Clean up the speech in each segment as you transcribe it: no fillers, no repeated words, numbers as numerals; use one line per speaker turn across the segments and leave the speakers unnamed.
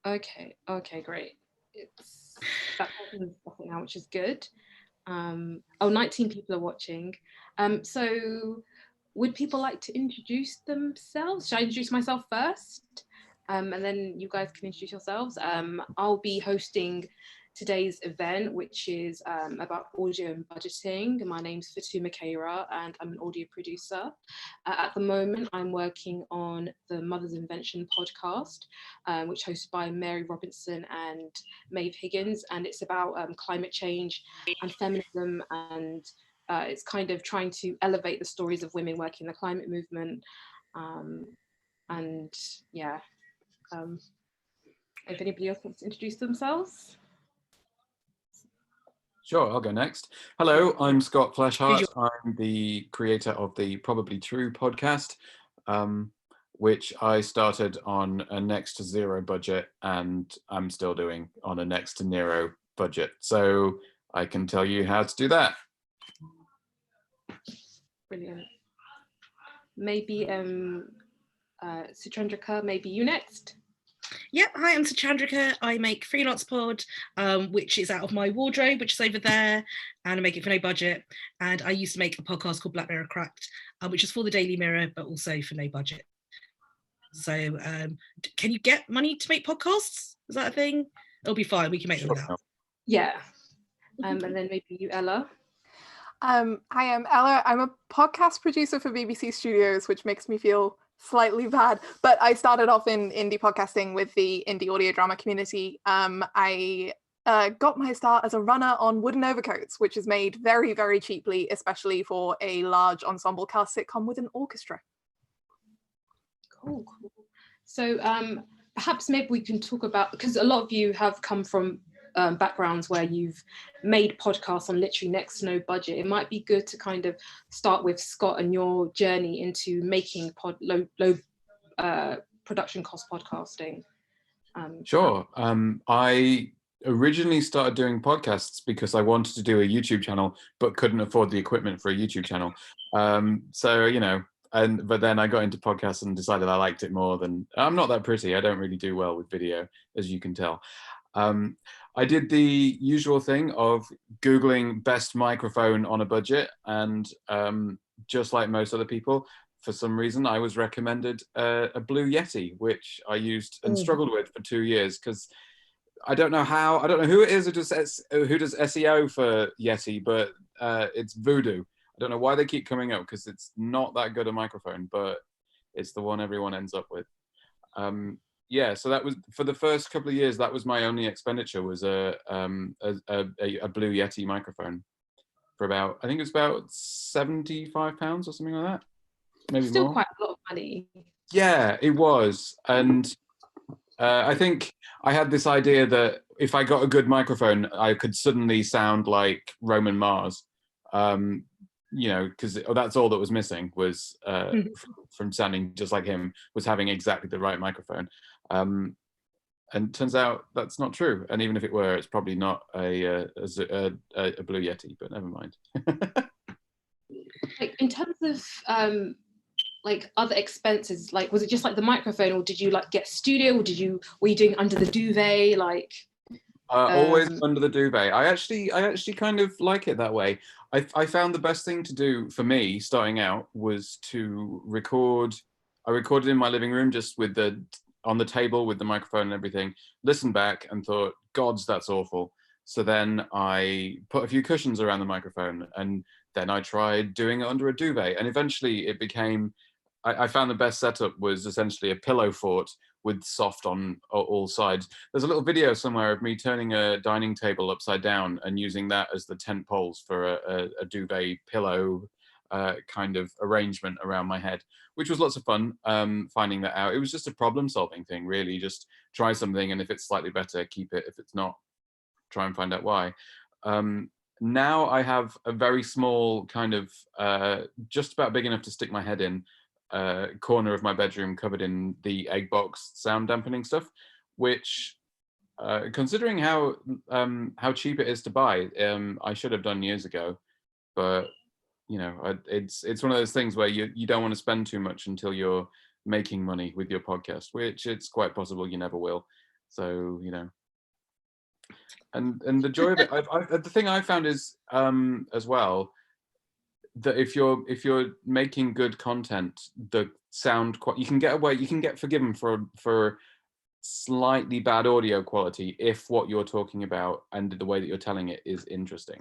Okay, great. It's that person's stuff now, which is good. 19 people are watching. So would people like to introduce themselves? Should I introduce myself first? And then you guys can introduce yourselves. I'll be hosting today's event, which is about audio and budgeting. My name's Fatuma Khaireh, and I'm an audio producer. At the moment, I'm working on the Mother's Invention podcast, which is hosted by Mary Robinson and Maeve Higgins, and it's about climate change and feminism, and it's kind of trying to elevate the stories of women working in the climate movement. Um, and yeah, um, if anybody else wants to introduce themselves.
Sure, I'll go next. Hello, I'm Scott Flashheart.
Visual.
I'm the creator of the Probably True podcast, which I started on a next to zero budget, and I'm still doing on a next to zero budget. So I can tell you how to do that.
Brilliant. Maybe Suchandrika, maybe you next.
Yep, hi, I'm Suchandrika. I make Freelance Pod, which is out of my wardrobe, which is over there, and I make it for no budget. And I used to make a podcast called Black Mirror Cracked, which is for the Daily Mirror, but also for no budget. So can you get money to make podcasts? Is that a thing? It'll be fine, we can make them without.
Yeah. And then maybe you, Ella.
Hi, I'm Ella. I'm a podcast producer for BBC Studios, which makes me feel slightly bad, but I started off in indie podcasting with the indie audio drama community. I got my start as a runner on Wooden Overcoats, which is made very, very cheaply, especially for a large ensemble cast sitcom with an orchestra.
Cool. So perhaps maybe we can talk about, because a lot of you have come from backgrounds where you've made podcasts on literally next to no budget. It might be good to kind of start with Scott and your journey into making low production cost podcasting.
Sure. I originally started doing podcasts because I wanted to do a YouTube channel, but couldn't afford the equipment for a YouTube channel. So, you know, but then I got into podcasts and decided I liked it more than, I'm not that pretty. I don't really do well with video, as you can tell. I did the usual thing of Googling best microphone on a budget, and just like most other people, for some reason I was recommended a Blue Yeti, which I used and struggled with for 2 years, because I don't know who it is who does SEO for Yeti, but it's Voodoo. I don't know why they keep coming up, because it's not that good a microphone, but it's the one everyone ends up with. Yeah, so that was, for the first couple of years, that was my only expenditure, was a Blue Yeti microphone for about, I think it was about £75 or something like that. Maybe
still
more.
Quite a lot of money.
Yeah, it was. And I think I had this idea that if I got a good microphone, I could suddenly sound like Roman Mars. You know, because that's all that was missing, was from sounding just like him, was having exactly the right microphone. And it turns out that's not true. And even if it were, it's probably not a Blue Yeti, but never mind.
Like, in terms of like other expenses, like was it just like the microphone, or did you like get a studio, or were you doing under the duvet, like?
Always under the duvet. I actually kind of like it that way. I found the best thing to do for me starting out was to record. I recorded in my living room, just with on the table with the microphone and everything, listened back and thought, Gods, that's awful. So then I put a few cushions around the microphone, and then I tried doing it under a duvet, and eventually it became, I found the best setup was essentially a pillow fort with soft on all sides. There's a little video somewhere of me turning a dining table upside down and using that as the tent poles for a duvet pillow kind of arrangement around my head, which was lots of fun finding that out. It was just a problem-solving thing, really. Just try something, and if it's slightly better, keep it. If it's not, try and find out why. Now I have a very small kind of, just about big enough to stick my head in, corner of my bedroom covered in the egg box sound dampening stuff, which, considering how cheap it is to buy, I should have done years ago. But you know, it's one of those things where you don't want to spend too much until you're making money with your podcast, which it's quite possible you never will. So, you know, and the joy of it, the thing I found is as well, that if you're making good content, the sound you can get forgiven for slightly bad audio quality if what you're talking about and the way that you're telling it is interesting.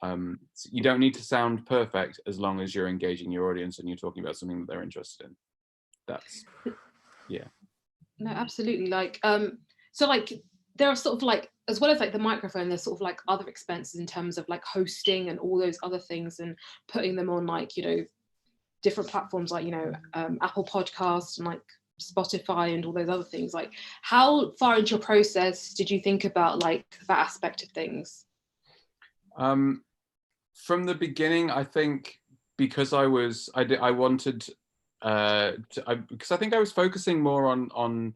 So you don't need to sound perfect as long as you're engaging your audience and you're talking about something that they're interested in. That's, yeah.
No, absolutely. Like, so like there are sort of like, as well as like the microphone, there's sort of like other expenses in terms of like hosting and all those other things and putting them on like, you know, different platforms like, you know, Apple Podcasts and like Spotify and all those other things. Like, how far into your process did you think about like that aspect of things?
From the beginning, I think because I wanted because I think I was focusing more on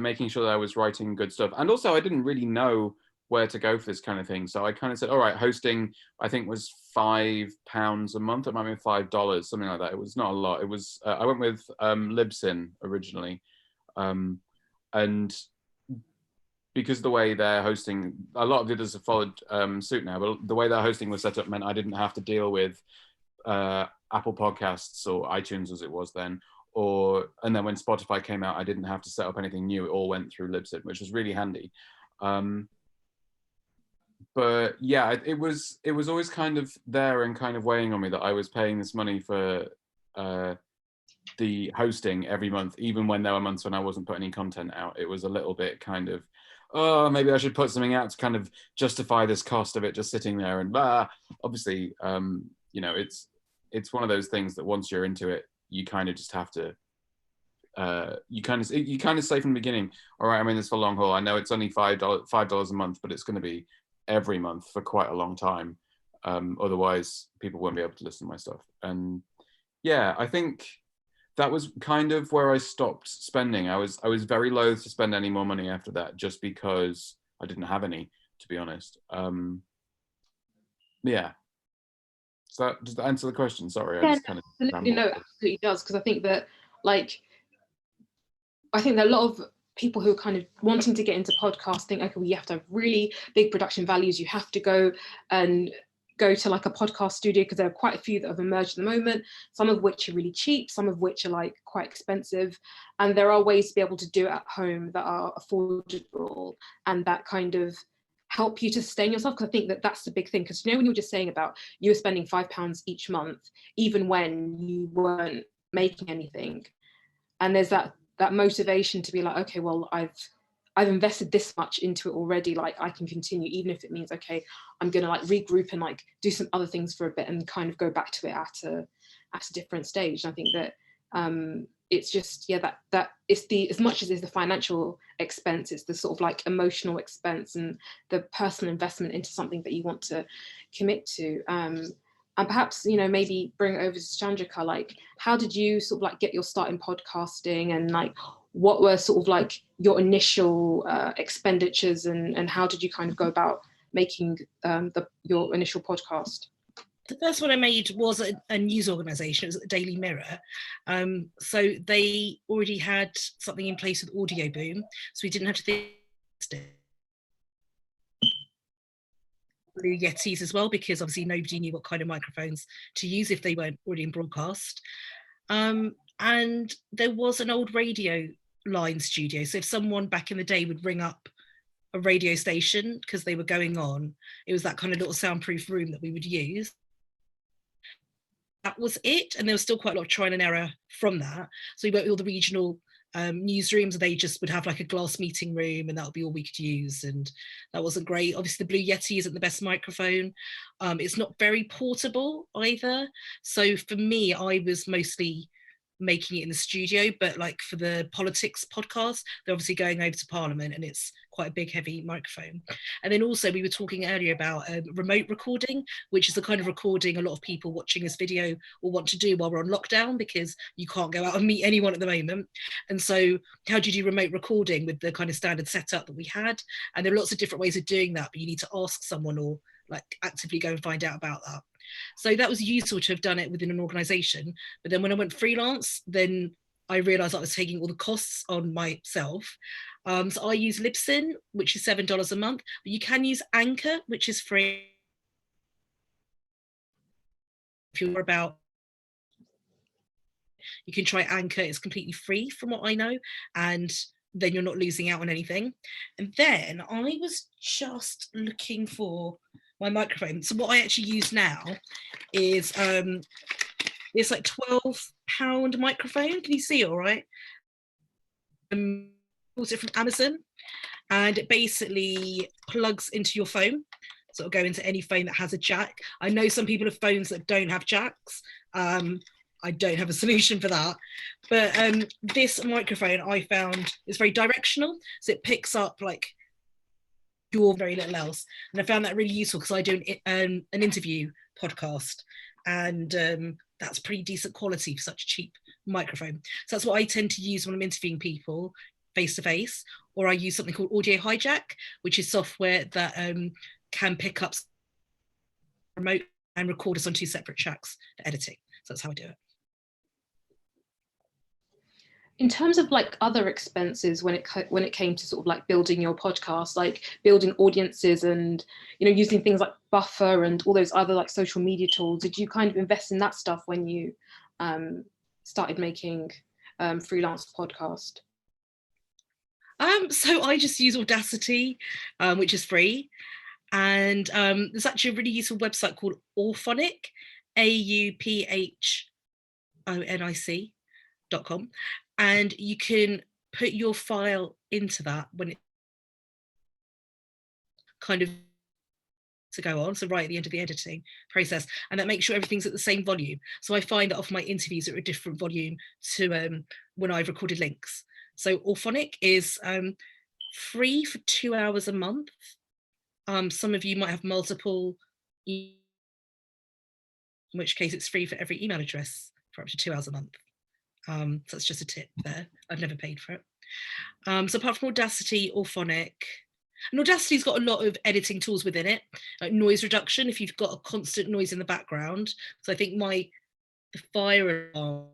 making sure that I was writing good stuff, and also I didn't really know where to go for this kind of thing. So I kind of said, all right, hosting I think was £5 a month. It might be $5, something like that. It was not a lot. It was I went with Libsyn originally, and because the way they're hosting, a lot of the others have followed suit now, but the way their hosting was set up meant I didn't have to deal with Apple Podcasts or iTunes as it was then, and then when Spotify came out, I didn't have to set up anything new. It all went through Libsyn, which was really handy. But yeah, it was always kind of there and kind of weighing on me that I was paying this money for the hosting every month, even when there were months when I wasn't putting any content out. It was a little bit kind of, oh, maybe I should put something out to kind of justify this cost of it just sitting there. And obviously, you know, it's one of those things that once you're into it, you kind of just have to, you kind of say from the beginning, all right, I'm in this for long haul. I know it's only $5 a month, but it's going to be every month for quite a long time. Otherwise, people won't be able to listen to my stuff. And yeah, I think that was kind of where I stopped spending. I was very loath to spend any more money after that, just because I didn't have any, to be honest. Yeah. So does that answer the question? Sorry,
Yeah,
I just kind of
absolutely. No, absolutely does, because I think that like I think that a lot of people who are kind of wanting to get into podcasting, okay, well, you have to have really big production values. You have to go to like a podcast studio, because there are quite a few that have emerged at the moment, some of which are really cheap, some of which are like quite expensive. And there are ways to be able to do it at home that are affordable and that kind of help you to sustain yourself. Because I think that that's the big thing. Because, you know, when you were just saying about you were spending £5 each month, even when you weren't making anything. And there's that motivation to be like, okay, well, I've invested this much into it already, like I can continue, even if it means, okay, I'm gonna like regroup and like do some other things for a bit and kind of go back to it at a different stage. And I think that it's just, yeah, that it's as much as it's the financial expense, it's the sort of like emotional expense and the personal investment into something that you want to commit to. And perhaps, you know, maybe bring it over to Suchandrika, like, how did you sort of like get your start in podcasting, and like, what were sort of like your initial expenditures, and how did you kind of go about making your initial podcast?
The first one I made was a news organisation. It was the Daily Mirror. So they already had something in place with Audio Boom, so we didn't have to think Blue Yetis as well, because obviously nobody knew what kind of microphones to use if they weren't already in broadcast. And there was an old radio line studio. So if someone back in the day would ring up a radio station because they were going on, it was that kind of little soundproof room that we would use. That was it. And there was still quite a lot of trial and error from that. So we went with all the regional newsrooms, they just would have like a glass meeting room, and that would be all we could use, and that wasn't great. Obviously the Blue Yeti isn't the best microphone. It's not very portable either. So for me, I was mostly making it in the studio, but like for the politics podcast, they're obviously going over to Parliament, and it's quite a big heavy microphone. And then also we were talking earlier about remote recording, which is the kind of recording a lot of people watching this video will want to do while we're on lockdown, because you can't go out and meet anyone at the moment. And so how do you do remote recording with the kind of standard setup that we had? And there are lots of different ways of doing that, but you need to ask someone or like actively go and find out about that. So that was useful to have done it within an organisation. But then when I went freelance, then I realised I was taking all the costs on myself. So I use Libsyn, which is $7 a month, but you can use Anchor, which is free. If you're about, you can try Anchor, it's completely free from what I know, and then you're not losing out on anything. And then I was just looking for my microphone. So what I actually use now is it's like £12 microphone. Can you see it all right? Was it from Amazon? And it basically plugs into your phone. So it'll go into any phone that has a jack. I know some people have phones that don't have jacks. I don't have a solution for that. But this microphone I found is very directional. So it picks up like your very little else. And I found that really useful because I do an interview podcast. And that's pretty decent quality for such a cheap microphone. So that's what I tend to use when I'm interviewing people face to face, or I use something called Audio Hijack, which is software that can pick up remote and record us on 2 separate tracks for editing. So that's how I do it.
In terms of like other expenses, when it came to sort of like building your podcast, like building audiences and, you know, using things like Buffer and all those other like social media tools, did you kind of invest in that stuff when you started making freelance podcast?
So I just use Audacity, which is free. And there's actually a really useful website called Auphonic, AUPHONIC.com. And you can put your file into that when it kind of to go on, so right at the end of the editing process, and that makes sure everything's at the same volume. So I find that often my interviews are a different volume to when I've recorded links. So Auphonic is free for 2 hours a month. Some of you might have multiple, in which case it's free for every email address for up to 2 hours a month. So that's just a tip there. I've never paid for it. So apart from Audacity, Auphonic, and Audacity's got a lot of editing tools within it, like noise reduction, if you've got a constant noise in the background. So I think the fire alarm,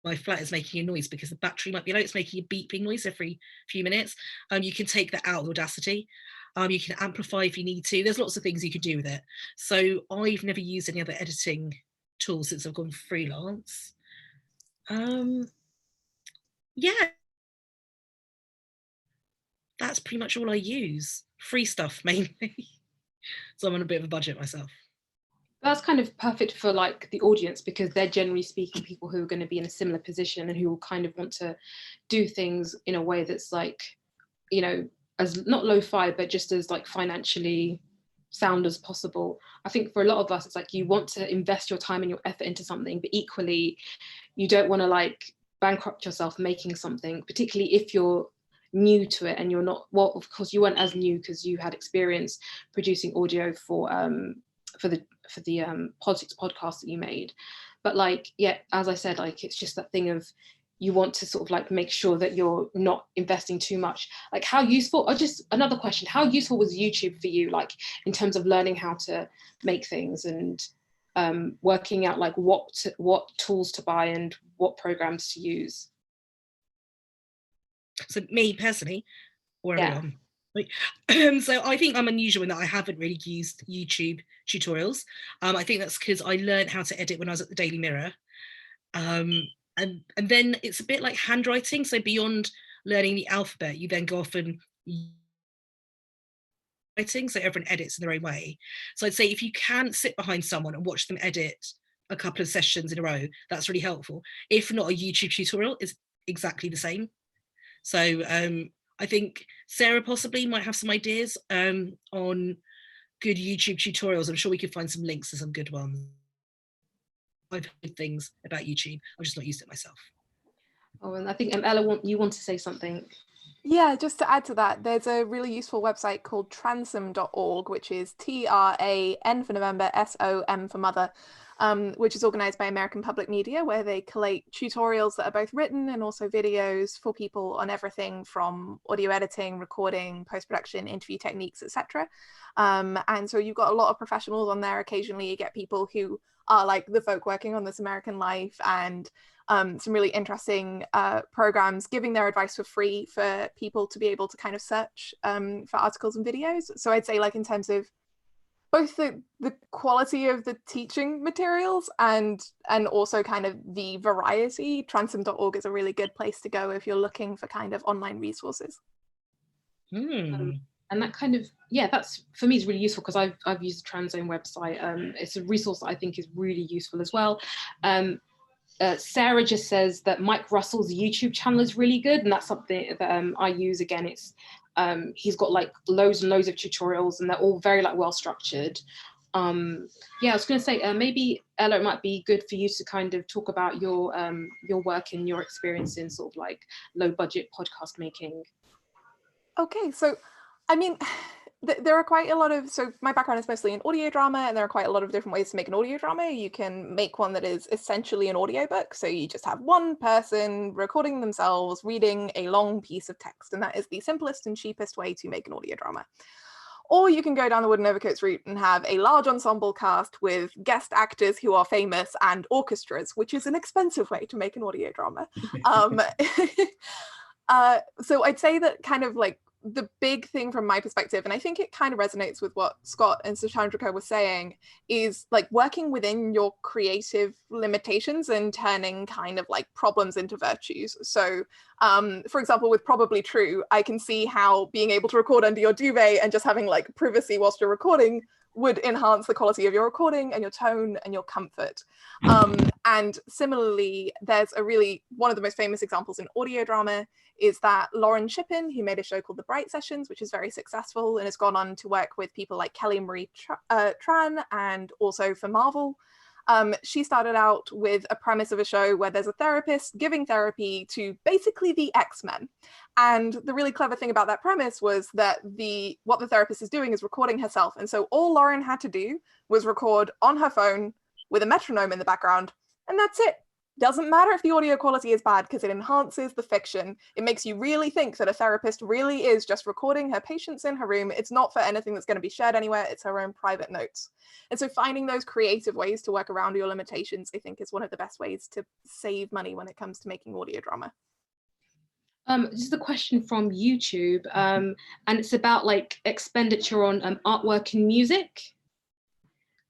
my flat is making a noise because the battery might be low, it's making a beeping noise every few minutes. You can take that out with Audacity. You can amplify if you need to. There's lots of things you can do with it. So I've never used any other editing tools since I've gone freelance. Yeah, that's pretty much all I use. Free stuff mainly. So I'm on a bit of a budget myself.
That's kind of perfect for like the audience, because they're generally speaking people who are going to be in a similar position and who will kind of want to do things in a way that's like, you know, as not lo-fi, but just as like financially sound as possible. I think for a lot of us, it's like you want to invest your time and your effort into something, but equally you don't want to like bankrupt yourself making something, particularly if you're new to it and you're not, well, of course you weren't as new because you had experience producing audio for the politics podcast that you made. But like, yeah, as I said, like it's just that thing of you want to sort of like make sure that you're not investing too much. Like how useful, or just another question, how useful was YouTube for you, like in terms of learning how to make things and working out like what tools to buy and what programs to use?
So me personally, or everyone? So I think I'm unusual in that I haven't really used YouTube tutorials. I think that's because I learned how to edit when I was at the Daily Mirror. And then it's a bit like handwriting. So beyond learning the alphabet, you then go off and writing. So everyone edits in their own way. So I'd say if you can sit behind someone and watch them edit a couple of sessions in a row, that's really helpful. If not, a YouTube tutorial is exactly the same. So I think Sarah possibly might have some ideas on good YouTube tutorials. I'm sure we could find some links to some good ones. I've heard things about YouTube. I've just not used it myself.
Oh, and I think Ella, you want to say something?
Yeah, just to add to that, there's a really useful website called transom.org, which is TRAN for November, SOM for mother, which is organized by American Public Media, where they collate tutorials that are both written and also videos for people on everything from audio editing, recording, post-production, interview techniques, etc. And so you've got a lot of professionals on there. Occasionally you get people who are like the folk working on This American Life and some really interesting programs giving their advice for free for people to be able to kind of search for articles and videos. So I'd say like in terms of both the quality of the teaching materials and also kind of the variety, transom.org is a really good place to go if you're looking for kind of online resources.
And that kind of, yeah, that's for me is really useful because I've used the Transome website. It's a resource that I think is really useful as well. Sarah just says that Mike Russell's YouTube channel is really good, and that's something that I use. Again, it's he's got like loads and loads of tutorials, and they're all very like well structured. Yeah, I was going to say maybe Ella, it might be good for you to kind of talk about your work and your experience in sort of like low budget podcast making.
Okay, so I mean, there are quite a lot of, so my background is mostly in audio drama, and there are quite a lot of different ways to make an audio drama. You can make one that is essentially an audiobook, so you just have one person recording themselves reading a long piece of text, and that is the simplest and cheapest way to make an audio drama. Or you can go down the Wooden Overcoats route and have a large ensemble cast with guest actors who are famous and orchestras, which is an expensive way to make an audio drama. So I'd say that kind of like the big thing from my perspective, and I think it kind of resonates with what Scott and Suchandrika were saying, is like working within your creative limitations and turning kind of like problems into virtues. So for example, with Probably True, I can see how being able to record under your duvet and just having like privacy whilst you're recording would enhance the quality of your recording and your tone and your comfort. And similarly, there's one of the most famous examples in audio drama is that Lauren Shippen, who made a show called The Bright Sessions, which is very successful and has gone on to work with people like Kelly Marie Tran and also for Marvel. She started out with a premise of a show where there's a therapist giving therapy to basically the X-Men. And the really clever thing about that premise was that what the therapist is doing is recording herself. And so all Lauren had to do was record on her phone with a metronome in the background, and that's it. Doesn't matter if the audio quality is bad because it enhances the fiction. It makes you really think that a therapist really is just recording her patients in her room. It's not for anything that's going to be shared anywhere. It's her own private notes. And so finding those creative ways to work around your limitations, I think, is one of the best ways to save money when it comes to making audio drama.
This is a question from YouTube, and it's about like expenditure on artwork and music.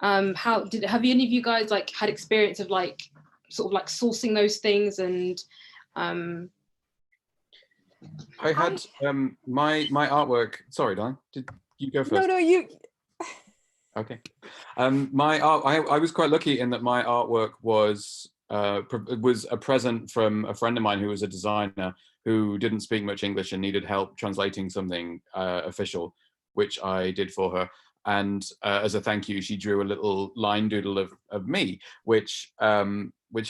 Have any of you guys like had experience of like sort of like sourcing those things? And
I had my artwork. Sorry, Don, did you go first?
No, you.
Okay. My art. I was quite lucky in that my artwork was a present from a friend of mine who was a designer who didn't speak much English and needed help translating something official, which I did for her. And as a thank you, she drew a little line doodle of me, which I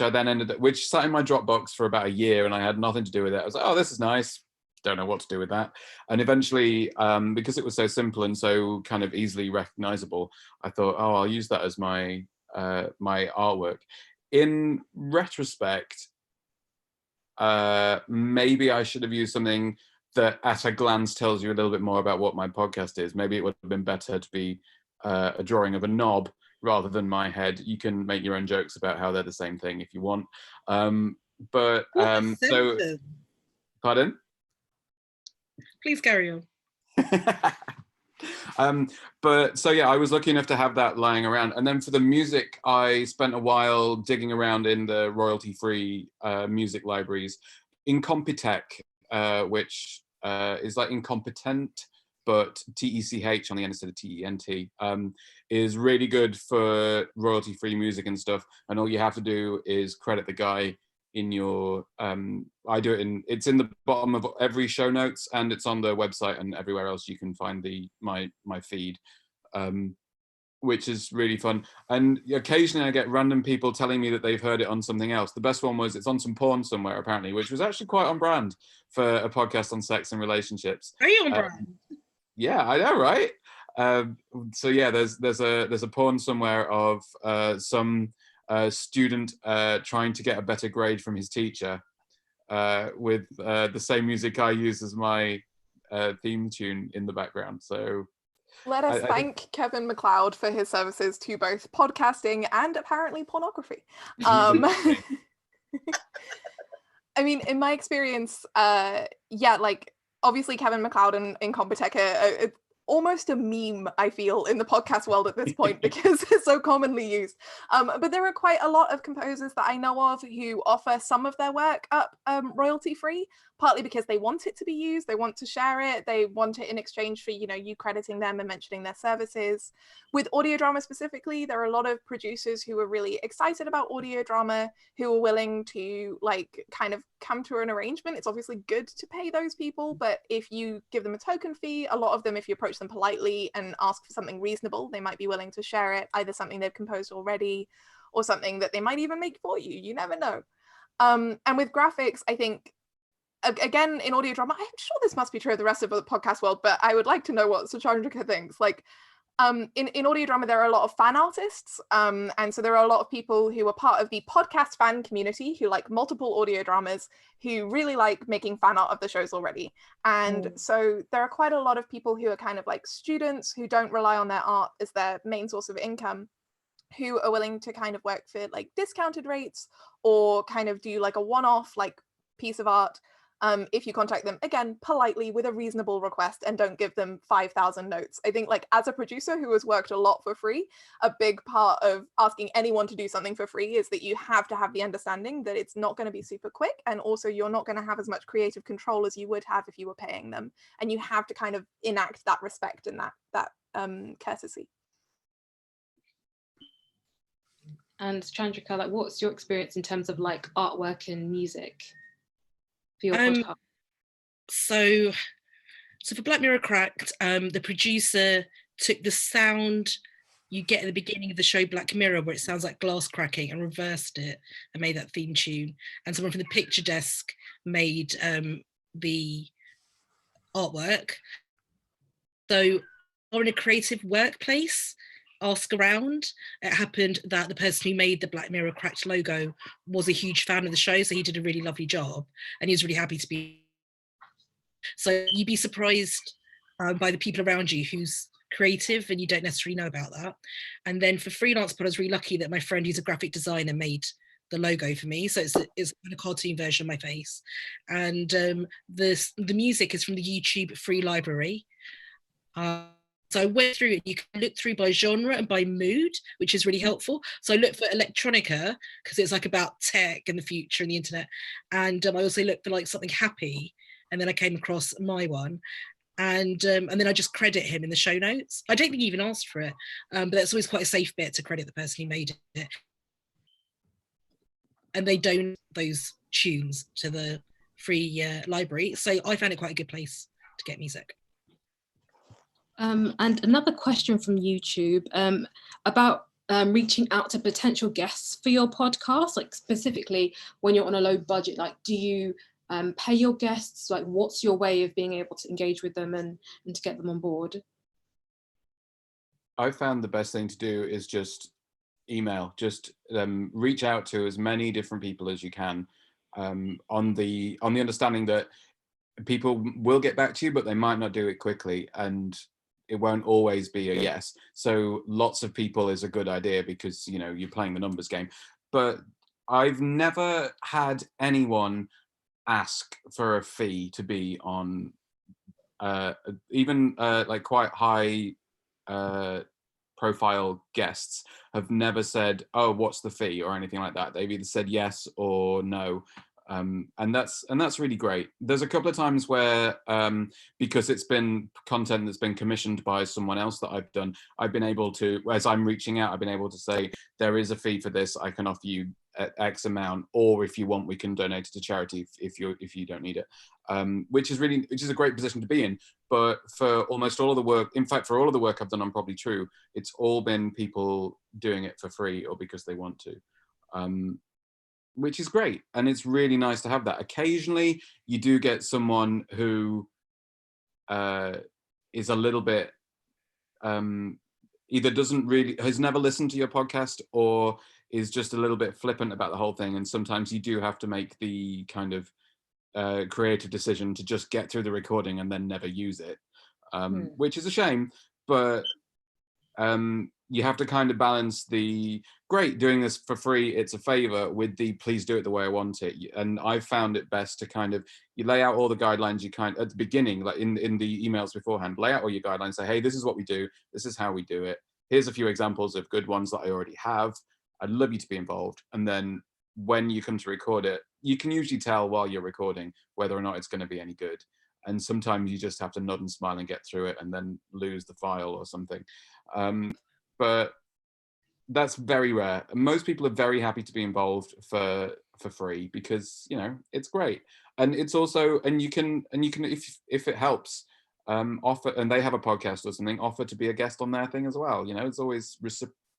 then which sat in my Dropbox for about a year, and I had nothing to do with it. I was like, oh, this is nice. Don't know what to do with that. And eventually, because it was so simple and so kind of easily recognizable, I thought, oh, I'll use that as my my artwork. In retrospect, maybe I should have used something that at a glance tells you a little bit more about what my podcast is. Maybe it would have been better to be a drawing of a knob rather than my head. You can make your own jokes about how they're the same thing if you want. So, pardon?
Please carry on.
But so yeah, I was lucky enough to have that lying around. And then for the music, I spent a while digging around in the royalty-free music libraries. Incompetech, which is like incompetent, but TECH on the end instead of TENT, is really good for royalty-free music and stuff. And all you have to do is credit the guy in your I do it in, it's in the bottom of every show notes, and it's on the website and everywhere else you can find my feed, which is really fun. And occasionally I get random people telling me that they've heard it on something else. The best one was it's on some porn somewhere apparently, which was actually quite on brand for a podcast on sex and relationships.
Are you on brand?
Yeah, I know, right? So yeah, there's a porn somewhere of some student trying to get a better grade from his teacher with the same music I use as my theme tune in the background. So
let us thank Kevin MacLeod for his services to both podcasting and apparently pornography. I mean, in my experience, yeah, like obviously Kevin MacLeod and Incompetech are almost a meme, I feel, in the podcast world at this point because it's so commonly used. But there are quite a lot of composers that I know of who offer some of their work up royalty free, partly because they want it to be used, they want to share it, they want it in exchange for, you know, you crediting them and mentioning their services. With audio drama specifically, there are a lot of producers who are really excited about audio drama, who are willing to like kind of come to an arrangement. It's obviously good to pay those people, but if you give them a token fee, a lot of them, if you approach them politely and ask for something reasonable, they might be willing to share it, either something they've composed already or something that they might even make for you. You never know. And with graphics, I think, again, in audio drama, I'm sure this must be true of the rest of the podcast world, but I would like to know what Suchandrika thinks. Like, in audio drama, there are a lot of fan artists. And so there are a lot of people who are part of the podcast fan community who like multiple audio dramas, who really like making fan art of the shows already. And so there are quite a lot of people who are kind of like students who don't rely on their art as their main source of income, who are willing to kind of work for like discounted rates or kind of do like a one-off like piece of art. If you contact them, again, politely with a reasonable request and don't give them 5,000 notes. I think like as a producer who has worked a lot for free, a big part of asking anyone to do something for free is that you have to have the understanding that it's not going to be super quick. And also you're not going to have as much creative control as you would have if you were paying them. And you have to kind of enact that respect and that courtesy.
And Chandrika, like, what's your experience in terms of like artwork and music for your podcast?
So for Black Mirror Cracked, the producer took the sound you get at the beginning of the show Black Mirror, where it sounds like glass cracking, and reversed it and made that theme tune. And someone from the picture desk made the artwork. So we're in a creative workplace. Ask around. It happened that the person who made the Black Mirror Cracked logo was a huge fan of the show, so he did a really lovely job, and he was really happy to be. So you'd be surprised by the people around you who's creative and you don't necessarily know about that. And then for freelance, but I was really lucky that my friend who's a graphic designer made the logo for me, so it's a cartoon version of my face. And the music is from the YouTube free library. So I went through it. You can look through by genre and by mood, which is really helpful. So I looked for electronica because it's like about tech and the future and the internet. And I also looked for like something happy. And then I came across my one. And then I just credit him in the show notes. I don't think he even asked for it, but that's always quite a safe bit to credit the person who made it. And they donate those tunes to the free library. So I found it quite a good place to get music.
And another question from YouTube about reaching out to potential guests for your podcast, like specifically when you're on a low budget, like do you pay your guests? Like what's your way of being able to engage with them and to get them on board?
I found the best thing to do is just email, just reach out to as many different people as you can, on the understanding that people will get back to you, but they might not do it quickly, and it won't always be a yes. So lots of people is a good idea because, you know, you're playing the numbers game. But I've never had anyone ask for a fee to be on even like quite high profile guests have never said, oh, what's the fee or anything like that. They've either said yes or no. And that's really great. There's a couple of times where because it's been content that's been commissioned by someone else that I've done, I've been able to, as I'm reaching out, I've been able to say there is a fee for this. I can offer you X amount, or if you want, we can donate it to charity if you don't need it. Which is a great position to be in. But for almost all of the work, in fact, for all of the work I've done on Probably True, it's all been people doing it for free or because they want to. Which is great, and it's really nice to have that. Occasionally you do get someone who is a little bit either has never listened to your podcast or is just a little bit flippant about the whole thing, and sometimes you do have to make the kind of creative decision to just get through the recording and then never use it, which is a shame, but you have to kind of balance the great doing this for free, it's a favor, with the please do it the way I want it. And I've found it best to kind of, you lay out all the guidelines, you kind at the beginning, like in the emails beforehand, lay out all your guidelines, say, hey, this is what we do, this is how we do it, here's a few examples of good ones that I already have, I'd love you to be involved. And then when you come to record it, you can usually tell while you're recording whether or not it's going to be any good. And sometimes you just have to nod and smile and get through it and then lose the file or something. But that's very rare. Most people are very happy to be involved for free because, you know, it's great. And it's also, and you can if it helps, offer, and they have a podcast or something, offer to be a guest on their thing as well. You know, it's always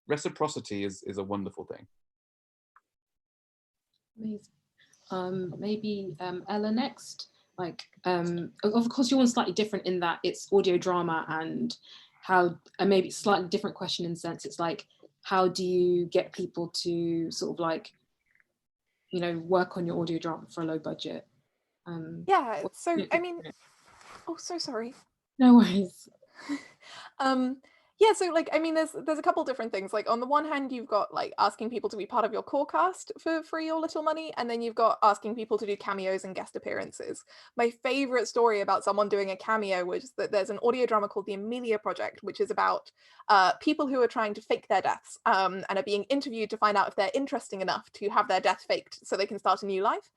reciprocity is a wonderful thing.
Amazing. Maybe Ella next. Like, of course, you're one slightly different in that it's audio drama, and how, and maybe slightly different question in the sense it's like, how do you get people to sort of like, you know, work on your audio drama for a low budget?
Yeah, so I mean, oh, so sorry.
No worries.
Yeah, so like, I mean, there's a couple different things. Like on the one hand, you've got like asking people to be part of your core cast for free or little money, and then you've got asking people to do cameos and guest appearances. My favorite story about someone doing a cameo was that there's an audio drama called The Amelia Project, which is about people who are trying to fake their deaths and are being interviewed to find out if they're interesting enough to have their death faked so they can start a new life.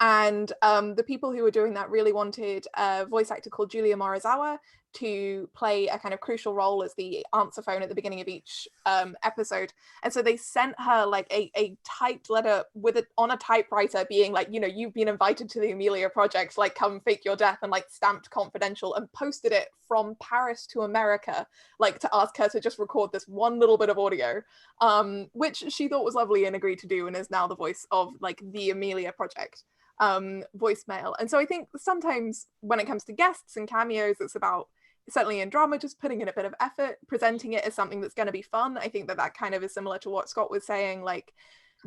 And the people who were doing that really wanted a voice actor called Julia Morizawa to play a kind of crucial role as the answer phone at the beginning of each episode. And so they sent her like a typed letter with it on a typewriter being like, you know, you've been invited to the Amelia Project, like come fake your death, and like stamped confidential, and posted it from Paris to America, like to ask her to just record this one little bit of audio, which she thought was lovely and agreed to do, and is now the voice of like the Amelia Project voicemail. And so I think sometimes when it comes to guests and cameos, it's about, certainly in drama, just putting in a bit of effort, presenting it as something that's going to be fun. I think that kind of is similar to what Scott was saying, like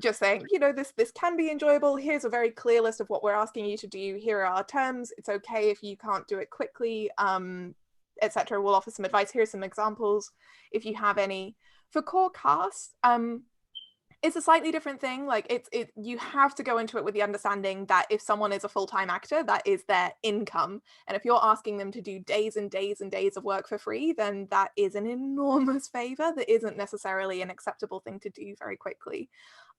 just saying, you know, this can be enjoyable, here's a very clear list of what we're asking you to do, here are our terms, it's okay if you can't do it quickly, etc. We'll offer some advice, here's some examples if you have any. For core cast, it's a slightly different thing. Like you have to go into it with the understanding that if someone is a full-time actor, that is their income. And if you're asking them to do days and days and days of work for free, then that is an enormous favor that isn't necessarily an acceptable thing to do very quickly.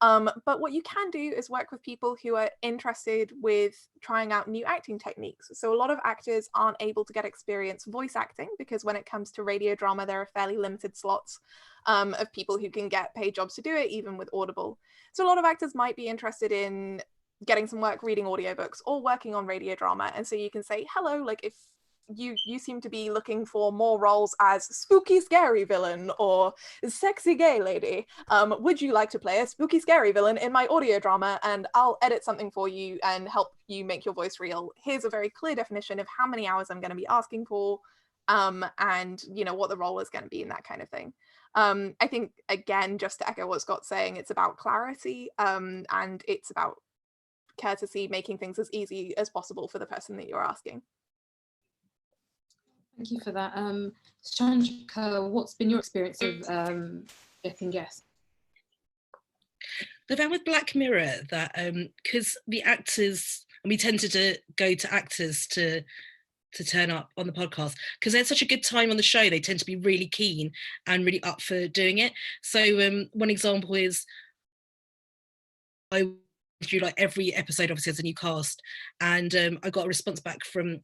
But what you can do is work with people who are interested with trying out new acting techniques. So a lot of actors aren't able to get experience voice acting because when it comes to radio drama, there are fairly limited slots of people who can get paid jobs to do it, even with Audible. So a lot of actors might be interested in getting some work reading audiobooks or working on radio drama. And so you can say, hello, like if you seem to be looking for more roles as spooky scary villain or sexy gay lady, would you like to play a spooky scary villain in my audio drama, and I'll edit something for you and help you make your voice real. Here's a very clear definition of how many hours I'm going to be asking for, and you know what the role is going to be, and that kind of thing. I think, again, just to echo what Scott's saying, it's about clarity, and it's about courtesy, making things as easy as possible for the person that you're asking.
Thank you for that. Suchandrika, what's been your experience of getting guests?
The found with Black Mirror that because the actors, and we tended to go to actors to turn up on the podcast because they had such a good time on the show, they tend to be really keen and really up for doing it. So one example is I do like every episode obviously as a new cast, and I got a response back from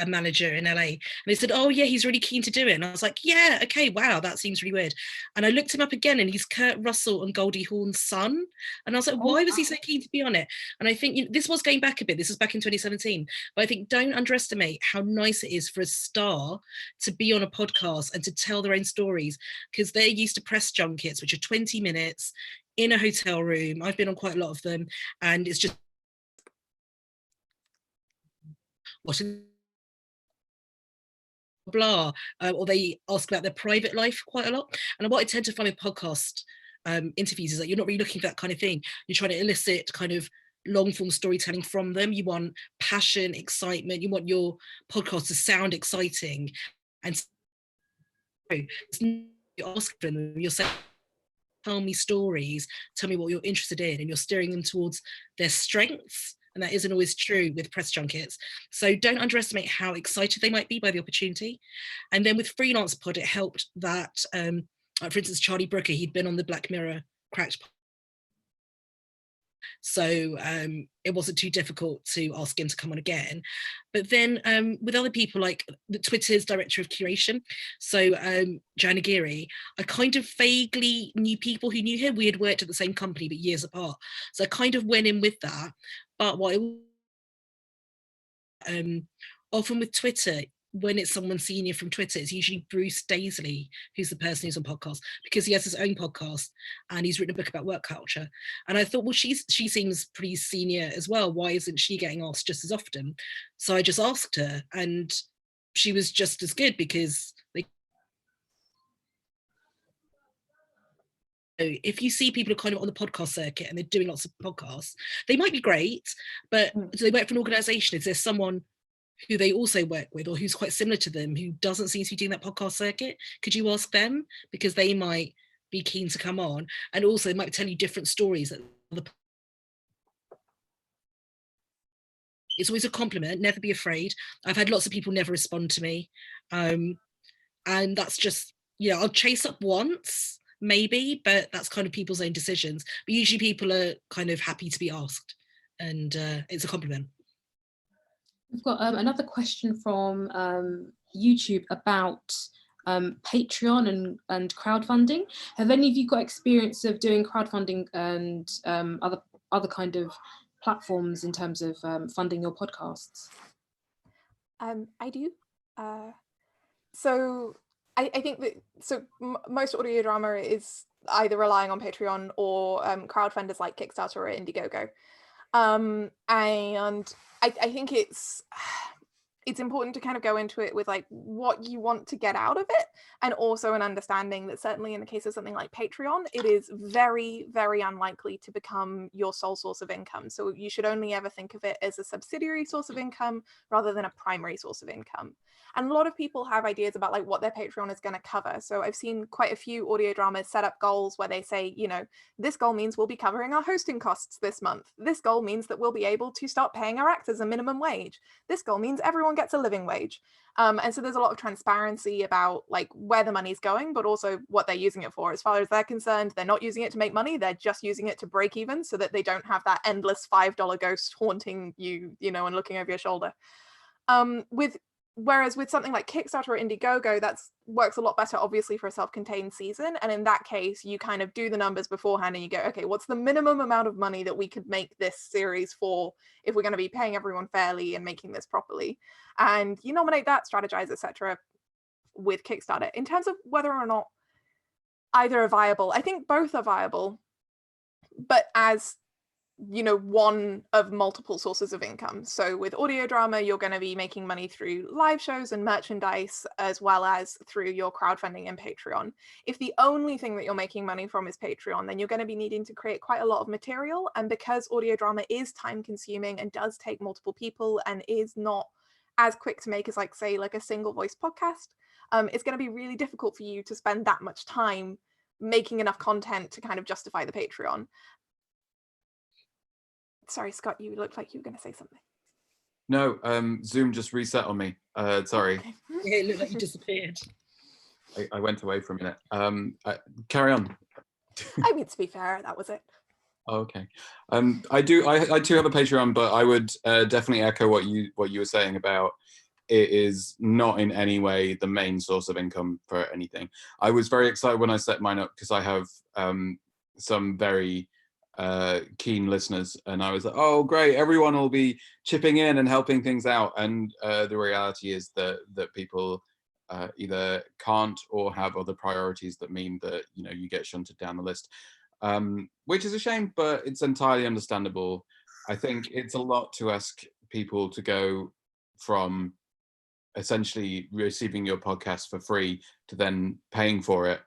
a manager in LA, and they said, oh yeah, he's really keen to do it. And I was like, yeah, okay, wow, that seems really weird. And I looked him up again, and he's Kurt Russell and Goldie Hawn's son. And I was like, why was he so keen to be on it? And I think, you know, this was going back a bit, this was back in 2017, but I think don't underestimate how nice it is for a star to be on a podcast and to tell their own stories, because they're used to press junkets, which are 20 minutes in a hotel room. I've been on quite a lot of them, and it's just watching blah, or they ask about their private life quite a lot. And what I tend to find with podcast interviews is that you're not really looking for that kind of thing. You're trying to elicit kind of long form storytelling from them. You want passion, excitement. You want your podcast to sound exciting. And it's you're asking them, you're saying, tell me stories, tell me what you're interested in, and you're steering them towards their strengths. And that isn't always true with press junkets. So don't underestimate how excited they might be by the opportunity. And then with Freelance Pod, it helped that, for instance, Charlie Brooker, he'd been on the Black Mirror Cracked. So it wasn't too difficult to ask him to come on again. But then with other people, like the Twitter's director of curation, so Joanna Geary, I kind of vaguely knew people who knew him. We had worked at the same company, but years apart. So I kind of went in with that. But what often with Twitter, when it's someone senior from Twitter, it's usually Bruce Daisley, who's the person who's on podcast, because he has his own podcast and he's written a book about work culture. And I thought, well, she seems pretty senior as well. Why isn't she getting asked just as often? So I just asked her, and she was just as good, because if you see people are kind of on the podcast circuit and they're doing lots of podcasts, they might be great, but do they work for an organization? Is there someone who they also work with, or who's quite similar to them, who doesn't seem to be doing that podcast circuit? Could you ask them? Because they might be keen to come on, and also they might tell you different stories. It's always a compliment, never be afraid. I've had lots of people never respond to me. And that's just, I'll chase up once, maybe, but that's kind of people's own decisions. But usually people are kind of happy to be asked, and it's a compliment.
We've got another question from YouTube about Patreon and crowdfunding. Have any of you got experience of doing crowdfunding and other kind of platforms in terms of funding your podcasts?
I do. So I think that most audio drama is either relying on Patreon or crowdfunders like Kickstarter or Indiegogo. And I think it's important to kind of go into it with like what you want to get out of it, and also an understanding that certainly in the case of something like Patreon, it is very, very unlikely to become your sole source of income. So you should only ever think of it as a subsidiary source of income rather than a primary source of income. And a lot of people have ideas about like what their Patreon is going to cover. So I've seen quite a few audio dramas set up goals where they say, this goal means we'll be covering our hosting costs this month. This goal means that we'll be able to start paying our actors a minimum wage. This goal means everyone gets a living wage. And so there's a lot of transparency about like where the money's going, but also what they're using it for. As far as they're concerned, they're not using it to make money. They're just using it to break even so that they don't have that endless $5 ghost haunting you, and looking over your shoulder. Whereas with something like Kickstarter or Indiegogo, that works a lot better, obviously, for a self-contained season. And in that case, you kind of do the numbers beforehand and you go, okay, what's the minimum amount of money that we could make this series for if we're going to be paying everyone fairly and making this properly? And you nominate that, strategize, etc. with Kickstarter. In terms of whether or not either are viable, I think both are viable, but as one of multiple sources of income. So with audio drama, you're going to be making money through live shows and merchandise, as well as through your crowdfunding and Patreon. If the only thing that you're making money from is Patreon, then you're going to be needing to create quite a lot of material. And because audio drama is time consuming and does take multiple people and is not as quick to make as like a single voice podcast, it's going to be really difficult for you to spend that much time making enough content to kind of justify the Patreon. Sorry, Scott, you looked like you were going to say something.
No, Zoom just reset on me. Sorry.
Okay. Yeah, it looked like you disappeared.
I went away for a minute. Carry on.
I mean, to be fair, that was it.
Oh, okay. I too have a Patreon, but I would definitely echo what you were saying about it is not in any way the main source of income for anything. I was very excited when I set mine up because I have some very keen listeners, and I was like, oh great, everyone will be chipping in and helping things out, and the reality is that people either can't or have other priorities that mean that you get shunted down the list, which is a shame, but it's entirely understandable. I think it's a lot to ask people to go from essentially receiving your podcast for free to then paying for it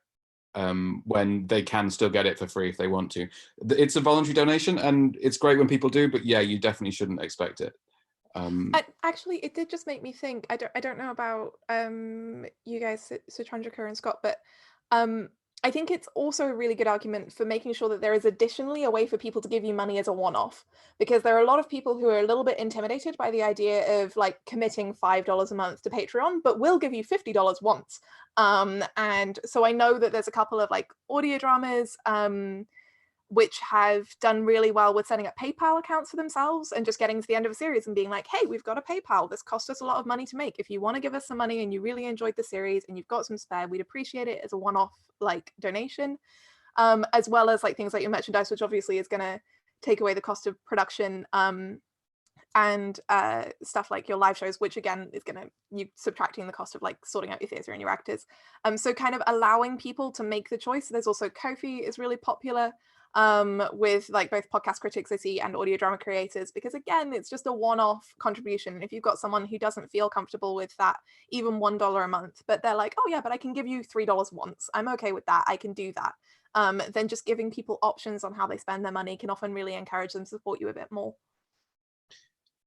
when they can still get it for free if they want to. It's a voluntary donation, and it's great when people do, but yeah, you definitely shouldn't expect it.
Actually, it did just make me think, I don't know about you guys, Suchandrika and Scott, but I think it's also a really good argument for making sure that there is additionally a way for people to give you money as a one-off, because there are a lot of people who are a little bit intimidated by the idea of like committing $5 a month to Patreon, but will give you $50 once. And so I know that there's a couple of like audio dramas which have done really well with setting up PayPal accounts for themselves and just getting to the end of a series and being like, hey, we've got a PayPal. This cost us a lot of money to make. If you want to give us some money and you really enjoyed the series and you've got some spare, we'd appreciate it as a one-off like donation, as well as like things like your merchandise, which obviously is going to take away the cost of production, and stuff like your live shows, which again is going to, you subtracting the cost of like sorting out your theatre and your actors. So kind of allowing people to make the choice. There's also Ko-fi is really popular with like both podcast critics I see and audio drama creators, because again, it's just a one-off contribution. If you've got someone who doesn't feel comfortable with that, even $1 a month, but they're like, oh yeah, but I can give you $3 once, I'm okay with that, I can do that. Then just giving people options on how they spend their money can often really encourage them to support you a bit more.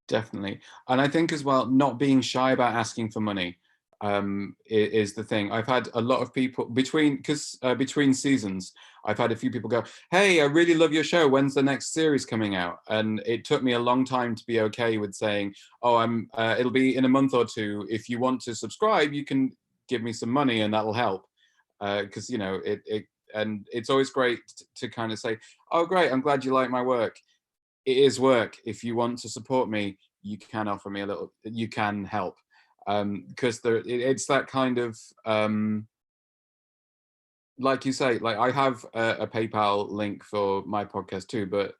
Definitely. And I think as well, not being shy about asking for money is the thing. I've had a lot of people between seasons, I've had a few people go, hey, I really love your show, when's the next series coming out? And it took me a long time to be okay with saying, oh, it'll be in a month or two. If you want to subscribe, you can give me some money and that'll help. Because you know, and it's always great to kind of say, oh great, I'm glad you like my work. It is work. If you want to support me, you can offer me a little, you can help. Because it's that kind of, like you say, like I have a PayPal link for my podcast too, but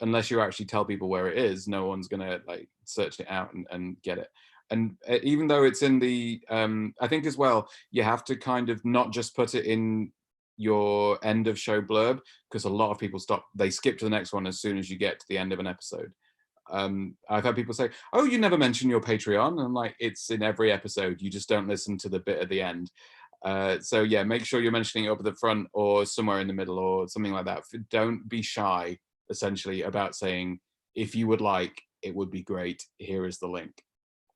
unless you actually tell people where it is, no one's gonna like search it out and get it. And even though it's in the, I think as well, you have to kind of not just put it in your end of show blurb, because a lot of people they skip to the next one as soon as you get to the end of an episode. I've had people say, oh, you never mention your Patreon, and I'm like, it's in every episode, you just don't listen to the bit at the end. So yeah, make sure you're mentioning it up at the front or somewhere in the middle or something like that. Don't be shy essentially about saying, if you would like, it would be great, here is the link,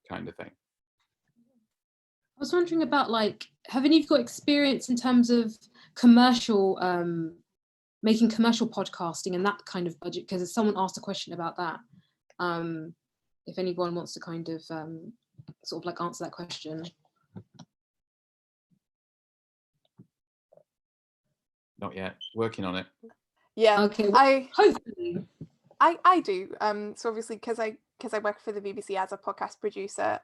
kind of thing.
I was wondering about like, haven't you got experience in terms of commercial, making commercial podcasting and that kind of budget? Because someone asked a question about that. If anyone wants to kind of sort of like answer that question.
Not yet, working on it.
Yeah,
okay, well, hopefully.
I do. So obviously, because I work for the BBC as a podcast producer,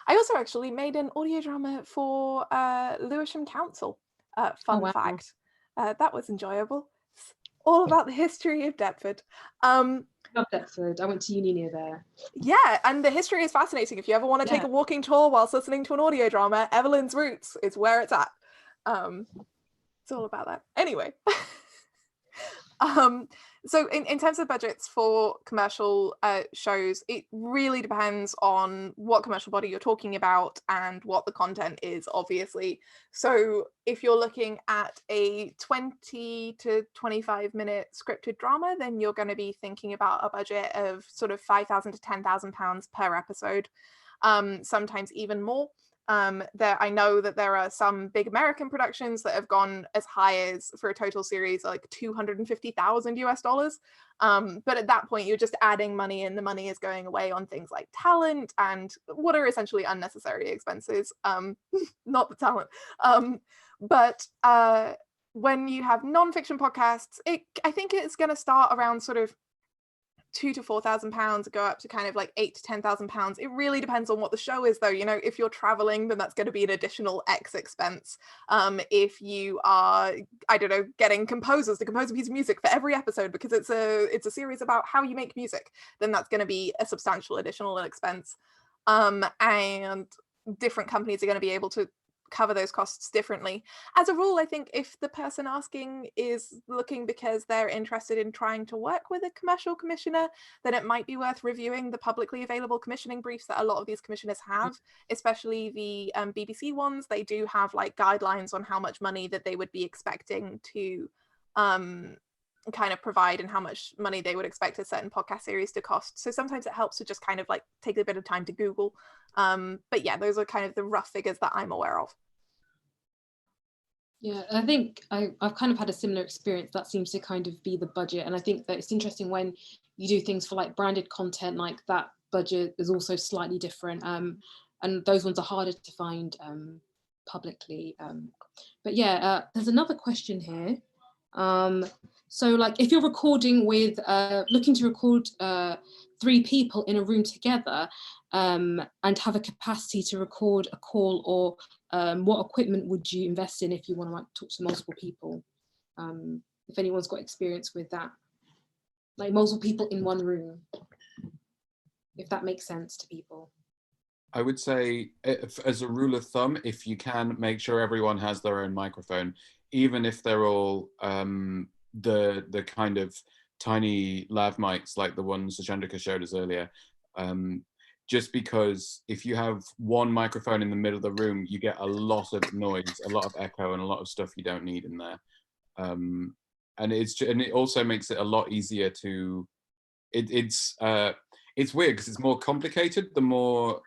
I also actually made an audio drama for Lewisham Council. Fun fact. That was enjoyable. It's all about the history of Deptford.
Love Deptford. I went to uni near there.
Yeah, and the history is fascinating. If you ever want to take a walking tour whilst listening to an audio drama, Evelyn's Roots is where it's at. It's all about that. Anyway. So in terms of budgets for commercial shows, it really depends on what commercial body you're talking about and what the content is, obviously. So if you're looking at a 20 to 25 minute scripted drama, then you're going to be thinking about a budget of sort of £5,000 to £10,000 per episode, sometimes even more. I know that there are some big American productions that have gone as high as, for a total series, like $250,000 US. But at that point, you're just adding money, and the money is going away on things like talent and what are essentially unnecessary expenses, not the talent. But when you have non-fiction podcasts, I think it's going to start around sort of £2,000 to £4,000, go up to kind of like £8,000 to £10,000. It really depends on what the show is, though. You know, if you're traveling, then that's going to be an additional X expense. If you are, I don't know, getting composers to compose a piece of music for every episode because it's a series about how you make music, then that's going to be a substantial additional expense. And different companies are going to be able to cover those costs differently. As a rule, I think if the person asking is looking because they're interested in trying to work with a commercial commissioner, then it might be worth reviewing the publicly available commissioning briefs that a lot of these commissioners have, especially the BBC ones. They do have like guidelines on how much money that they would be expecting to kind of provide and how much money they would expect a certain podcast series to cost. So sometimes it helps to just kind of like take a bit of time to Google. But yeah, those are kind of the rough figures that I'm aware of.
Yeah, I think I've kind of had a similar experience. That seems to kind of be the budget. And I think that it's interesting when you do things for like branded content, like that budget is also slightly different. And those ones are harder to find publicly. But yeah, there's another question here. So like if you're recording with, looking to record 3 people in a room together and have a capacity to record a call, or what equipment would you invest in if you want to like talk to multiple people? If anyone's got experience with that, like multiple people in one room, if that makes sense to people.
I would say, as a rule of thumb, if you can, make sure everyone has their own microphone, even if they're all the kind of tiny lav mics like the ones Suchandrika showed us earlier. Just because if you have one microphone in the middle of the room, you get a lot of noise, a lot of echo, and a lot of stuff you don't need in there. And it also makes it a lot easier to. It's weird because it's more complicated the more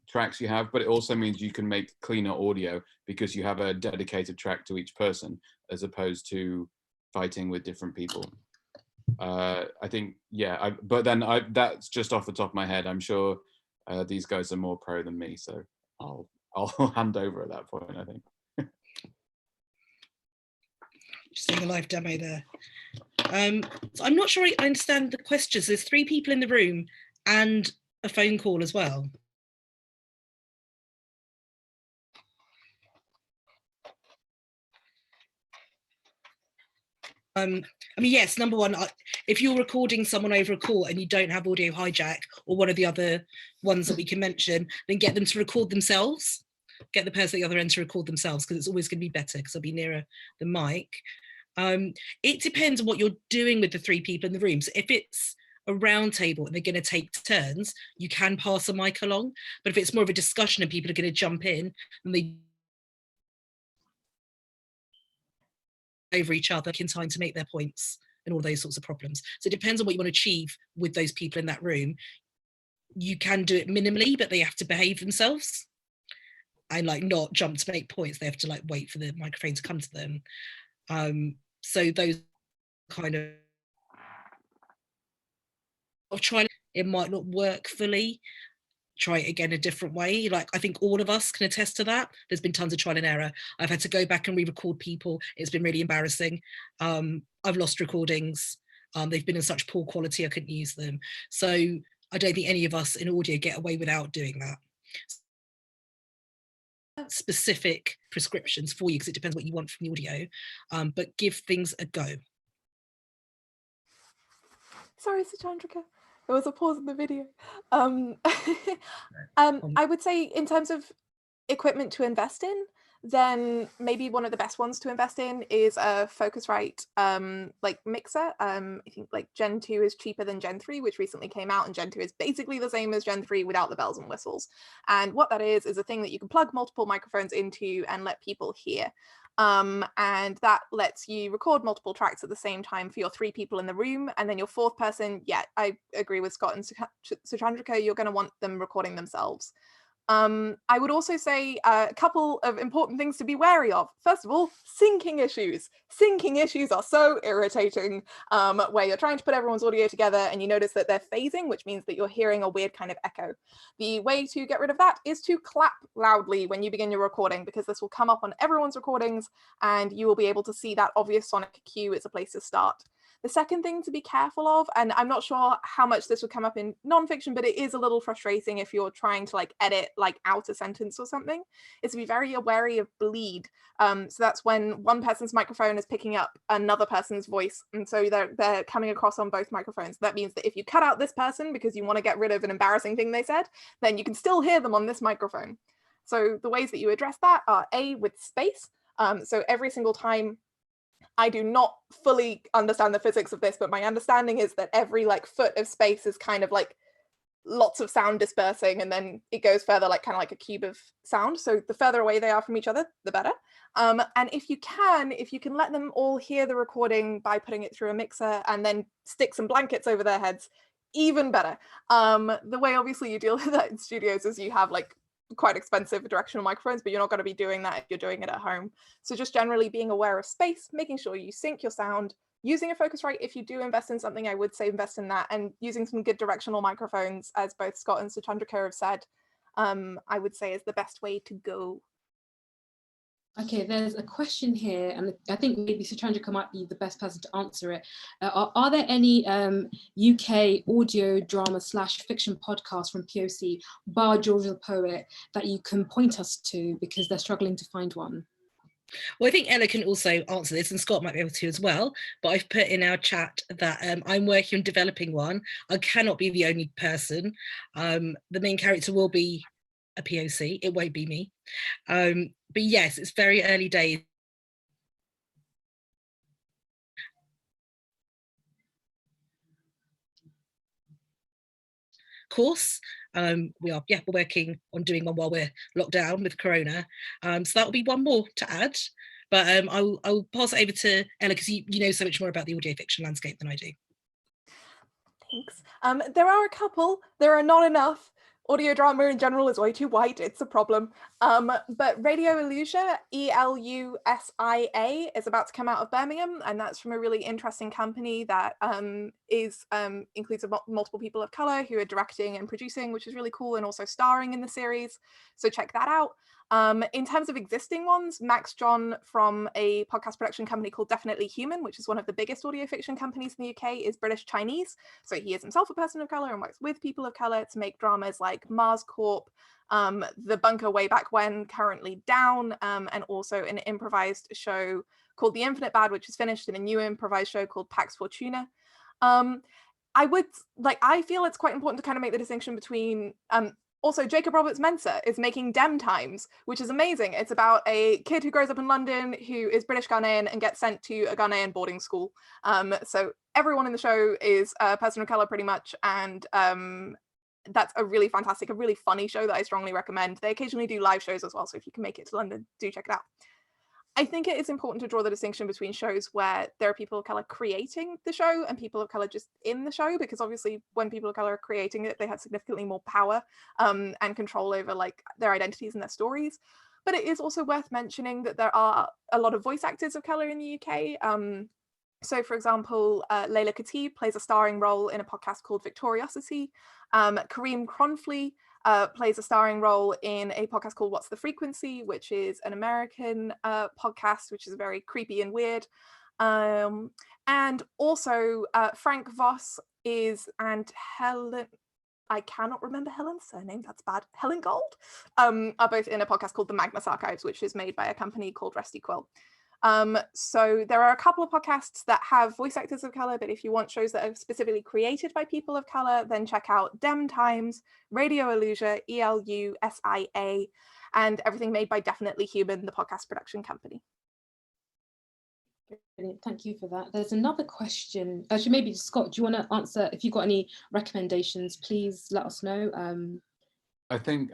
tracks you have, but it also means you can make cleaner audio because you have a dedicated track to each person, as opposed to fighting with different people. I think, yeah, but then that's just off the top of my head. I'm sure these guys are more pro than me, so I'll hand over at that point, I think.
Just doing a live demo there. So I'm not sure I understand the questions. There's 3 people in the room and a phone call as well. I mean, yes, number one, if you're recording someone over a call and you don't have audio hijack or one of the other ones that we can mention, then get them to record themselves. Get the person at the other end to record themselves, because it's always going to be better because they'll be nearer the mic. It depends on what you're doing with the 3 people in the room. So if it's a round table and they're going to take turns, you can pass a mic along. But if it's more of a discussion and people are going to jump in and they over each other in time to make their points and all those sorts of problems. So it depends on what you want to achieve with those people in that room. You can do it minimally, but they have to behave themselves and like not jump to make points. They have to like wait for the microphone to come to them. So those kind of trying, it might not work fully. Try it again a different way. Like I think all of us can attest to that. There's been tons of trial and error. I've had to go back and re-record people. It's been really embarrassing. I've lost recordings. They've been in such poor quality I couldn't use them. So I don't think any of us in audio get away without doing that. Specific prescriptions for you, because it depends what you want from the audio, but give things a go.
Sorry, Suchandrika. There was a pause in the video. I would say in terms of equipment to invest in, then maybe one of the best ones to invest in is a Focusrite like mixer. I think like Gen 2 is cheaper than Gen 3, which recently came out, and Gen 2 is basically the same as Gen 3 without the bells and whistles. And what that is a thing that you can plug multiple microphones into and let people hear. And that lets you record multiple tracks at the same time for your 3 people in the room. And then your 4th person, yeah, I agree with Scott and Suchandrika, you're going to want them recording themselves. I would also say a couple of important things to be wary of. First of all, syncing issues. Syncing issues are so irritating, where you're trying to put everyone's audio together and you notice that they're phasing, which means that you're hearing a weird kind of echo. The way to get rid of that is to clap loudly when you begin your recording, because this will come up on everyone's recordings and you will be able to see that obvious sonic cue. It's a place to start. The second thing to be careful of, and I'm not sure how much this would come up in nonfiction, but it is a little frustrating if you're trying to like edit like out a sentence or something, is to be very wary of bleed. So that's when one person's microphone is picking up another person's voice, and so they're coming across on both microphones. That means that if you cut out this person because you want to get rid of an embarrassing thing they said, then you can still hear them on this microphone. So the ways that you address that are A, with space. So every single time, I do not fully understand the physics of this, but my understanding is that every like foot of space is kind of like lots of sound dispersing, and then it goes further, like kind of like a cube of sound. So the further away they are from each other, the better. And if you can let them all hear the recording by putting it through a mixer and then stick some blankets over their heads, even better. The way obviously you deal with that in studios is you have like quite expensive directional microphones, but you're not going to be doing that if you're doing it at home. So just generally being aware of space, making sure you sync your sound, using a Focusrite. If you do invest in something, I would say invest in that, and using some good directional microphones, as both Scott and Suchandrika have said, I would say is the best way to go.
Okay, there's a question here, and I think maybe Suchandrika might be the best person to answer it. Are there any UK audio drama / fiction podcasts from POC, bar George the Poet, that you can point us to, because they're struggling to find one?
Well, I think Ella can also answer this, and Scott might be able to as well, but I've put in our chat that I'm working on developing one. I cannot be the only person. The main character will be a POC, it won't be me. But yes, it's very early days. Course, we're working on doing one while we're locked down with Corona. So that'll be one more to add. But I'll pass it over to Ella, because you know so much more about the audio fiction landscape than I do.
Thanks. There are a couple. There are not enough. Audio drama in general is way too white. It's a problem. But Radio Elusia, ELUSIA, is about to come out of Birmingham, and that's from a really interesting company that includes multiple people of color who are directing and producing, which is really cool, and also starring in the series. So check that out. In terms of existing ones, Max John from a podcast production company called Definitely Human, which is one of the biggest audio fiction companies in the UK, is British Chinese. So he is himself a person of color and works with people of color to make dramas like Mars Corp, The Bunker Way Back When, currently down, and also an improvised show called The Infinite Bad, which is finished, and a new improvised show called Pax Fortuna. I feel it's quite important to kind of make the distinction between also, Jacob Roberts-Mensah is making Dem Times, which is amazing. It's about a kid who grows up in London who is British Ghanaian and gets sent to a Ghanaian boarding school. So everyone in the show is a person of color pretty much, and that's a really fantastic, a really funny show that I strongly recommend. They occasionally do live shows as well, so if you can make it to London, do check it out. I think it is important to draw the distinction between shows where there are people of color creating the show and people of color just in the show, because obviously when people of color are creating it, they have significantly more power and control over like their identities and their stories. But it is also worth mentioning that there are a lot of voice actors of color in the UK. So, for example, Layla Khatib plays a starring role in a podcast called Victoriosity. Kareem Cronfley plays a starring role in a podcast called What's the Frequency, which is an American podcast, which is very creepy and weird. And also Frank Voss and Helen, I cannot remember Helen's surname, that's bad, Helen Gold, are both in a podcast called The Magnus Archives, which is made by a company called Rusty Quill. So there are a couple of podcasts that have voice actors of color, but if you want shows that are specifically created by people of color, then check out Dem Times, Radio Elusia, ELUSIA, and everything made by Definitely Human, the podcast production company.
Brilliant, thank you for that. There's another question. Actually, maybe Scott, do you want to answer? If you've got any recommendations, please let us know.
I think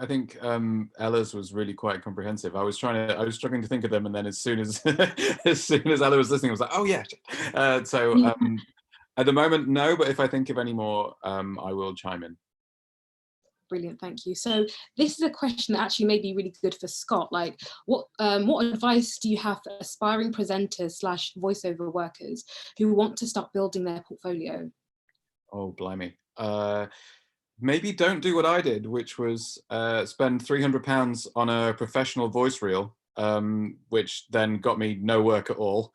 Ella's was really quite comprehensive. I was struggling to think of them, and then as soon as Ella was listening, I was like, oh yeah. At the moment, no, but if I think of any more, I will chime in.
Brilliant, thank you. So this is a question that actually may be really good for Scott. Like, what advice do you have for aspiring presenters / voiceover workers who want to start building their portfolio?
Oh, blimey. Maybe don't do what I did, which was spend £300 on a professional voice reel, which then got me no work at all.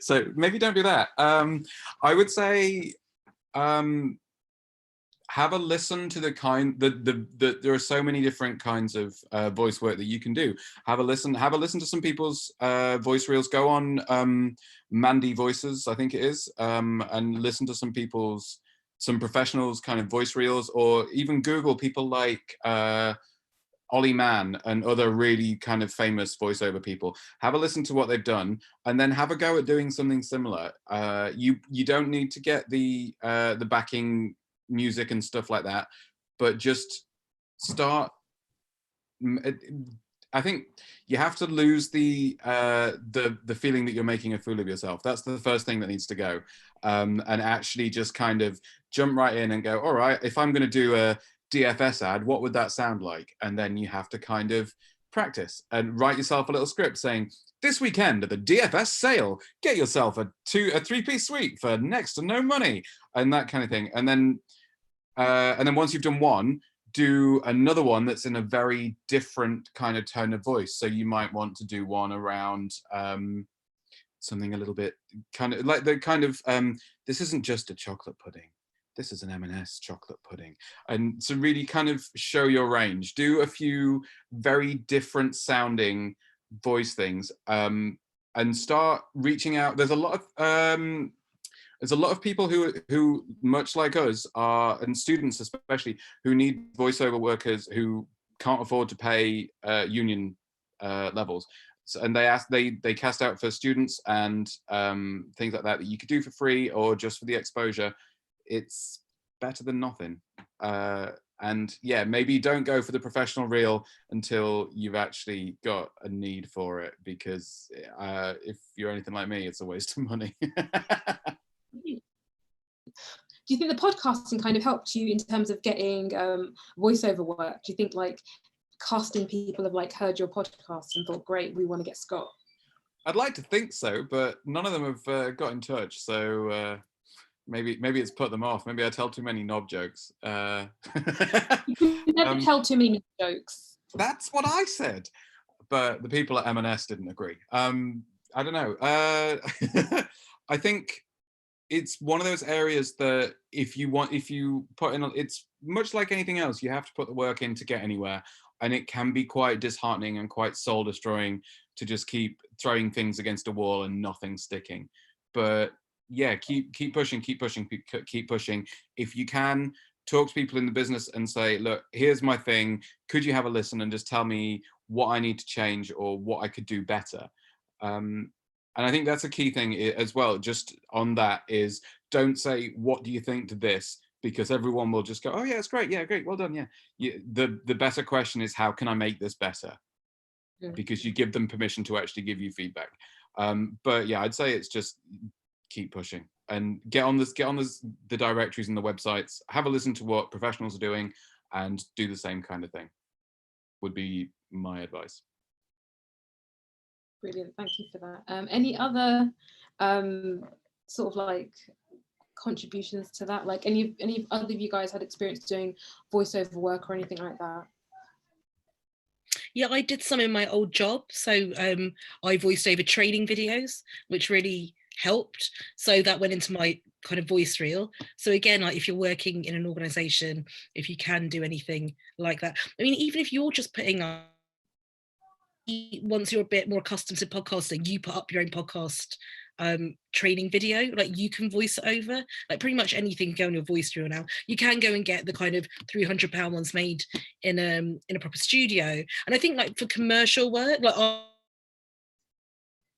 So maybe don't do that. I would say have a listen to there are so many different kinds of voice work that you can do. Have a listen to some people's voice reels. Go on Mandy Voices, I think it is, and listen to some professionals kind of voice reels, or even Google people like Ollie Mann and other really kind of famous voiceover people. Have a listen to what they've done, and then have a go at doing something similar. You don't need to get the backing music and stuff like that, but just start. I think you have to lose the feeling that you're making a fool of yourself. That's the first thing that needs to go, and actually just kind of jump right in and go, all right, if I'm going to do DFS ad, what would that sound like? And then you have to kind of practice and write yourself a little script saying, this weekend at the DFS sale, get yourself a 3-piece suite for next to no money, and that kind of thing. And then once you've done one, do another one that's in a very different kind of tone of voice. So you might want to do one around something a little bit kind of like the kind of, this isn't just a chocolate pudding. This is an M&S chocolate pudding. And to really kind of show your range, do a few very different sounding voice things, and start reaching out. There's a lot of people who much like us are, and students especially, who need voiceover workers who can't afford to pay union levels. So, and they cast out for students and things like that you could do for free or just for the exposure. It's better than nothing. And yeah, maybe don't go for the professional reel until you've actually got a need for it, because if you're anything like me, it's a waste of money.
Do you think the podcasting kind of helped you in terms of getting voiceover work? Do you think like casting people have like heard your podcast and thought, great, we want to get Scott?
I'd like to think so, but none of them have got in touch. So maybe it's put them off. Maybe I tell too many knob jokes.
You can never tell too many jokes.
That's what I said. But the people at M&S didn't agree. I don't know. I think it's one of those areas that if you put in, it's much like anything else, you have to put the work in to get anywhere. And it can be quite disheartening and quite soul destroying to just keep throwing things against a wall and nothing sticking. But yeah, keep pushing. If you can, talk to people in the business and say, look, here's my thing. Could you have a listen and just tell me what I need to change or what I could do better? And I think that's a key thing as well, just on that, is don't say, what do you think to this? Because everyone will just go, oh yeah, it's great. Yeah, great. Well done. Yeah. The better question is, how can I make this better? Yeah. Because you give them permission to actually give you feedback. But yeah, I'd say it's just keep pushing and get on the directories and the websites, have a listen to what professionals are doing and do the same kind of thing, would be my advice.
Brilliant, thank you for that. Any other sort of like contributions to that? Like any other of you guys had experience doing voiceover work or anything like that?
Yeah, I did some in my old job. So I voiced over training videos, which really helped. So that went into my kind of voice reel. So again, like if you're working in an organization, if you can do anything like that. I mean, even if you're just putting up, once you're a bit more accustomed to podcasting, you put up your own podcast training video, like you can voice it over, like pretty much anything can go on your voice reel now. You can go and get the kind of £300 ones made in a proper studio. And I think like for commercial work, like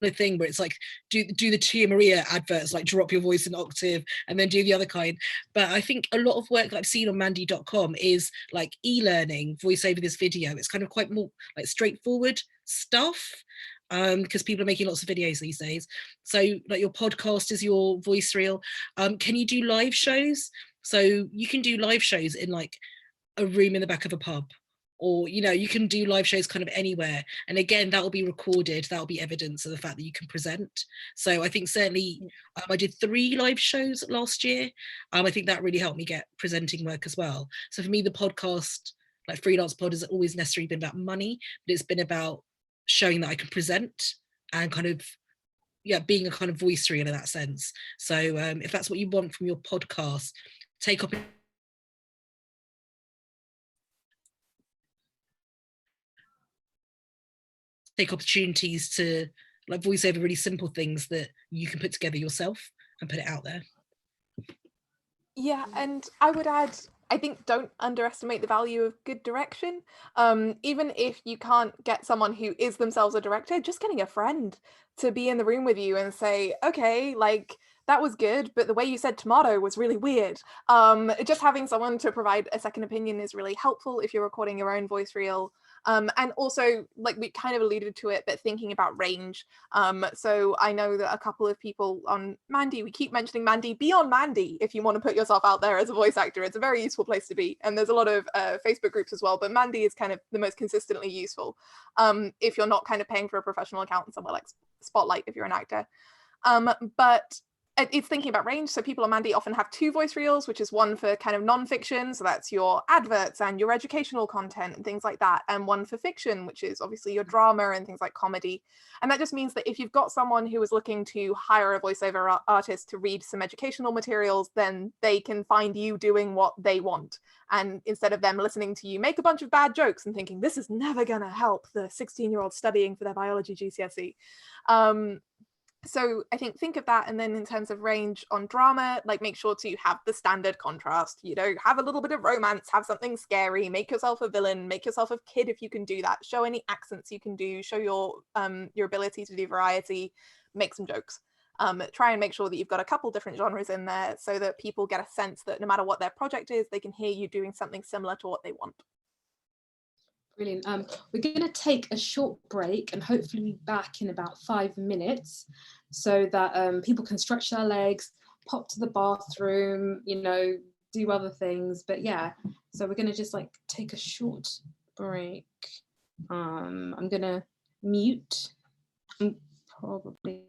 the thing where it's like do the Tia Maria adverts, like drop your voice an octave and then do the other kind. But I think a lot of work that I've seen on mandy.com is like e-learning, voice over this video. It's kind of quite more like straightforward stuff, because people are making lots of videos these days. So like your podcast is your voice reel. Can you do live shows? So you can do live shows in like a room in the back of a pub, or you can do live shows kind of anywhere, and again that will be recorded, that will be evidence of the fact that you can present. So I think certainly I did 3 live shows last year. I think that really helped me get presenting work as well. So for me, the podcast, like Freelance Pod, has always necessarily been about money, but it's been about showing that I can present and kind of being a kind of voice reel in that sense. So if that's what you want from your podcast, take opportunities to like voice over really simple things that you can put together yourself and put it out there.
Yeah, and I would add, I think don't underestimate the value of good direction. Even if you can't get someone who is themselves a director, just getting a friend to be in the room with you and say, okay, like that was good, but the way you said tomato was really weird. Just having someone to provide a second opinion is really helpful if you're recording your own voice reel. And also, like we kind of alluded to it, but thinking about range. So I know that a couple of people on Mandy, we keep mentioning Mandy, be on Mandy if you want to put yourself out there as a voice actor. It's a very useful place to be. And there's a lot of Facebook groups as well, but Mandy is kind of the most consistently useful if you're not kind of paying for a professional account somewhere like Spotlight if you're an actor. But it's thinking about range. So people on Mandy often have 2 voice reels, which is one for kind of non-fiction, so that's your adverts and your educational content and things like that, and one for fiction, which is obviously your drama and things like comedy. And that just means that if you've got someone who is looking to hire a voiceover artist to read some educational materials, then they can find you doing what they want. And instead of them listening to you make a bunch of bad jokes and thinking, this is never going to help the 16-year-old studying for their biology GCSE. So I think of that, and then in terms of range on drama, like make sure to have the standard contrast, you know, have a little bit of romance, have something scary, make yourself a villain, make yourself a kid if you can do that, show any accents you can do, show your ability to do variety, make some jokes. Try and make sure that you've got a couple different genres in there so that people get a sense that no matter what their project is, they can hear you doing something similar to what they want.
Brilliant. We're going to take a short break and hopefully be back in about 5 minutes so that people can stretch their legs, pop to the bathroom, you know, do other things. But yeah, so we're going to just like take a short break. I'm going to mute and probably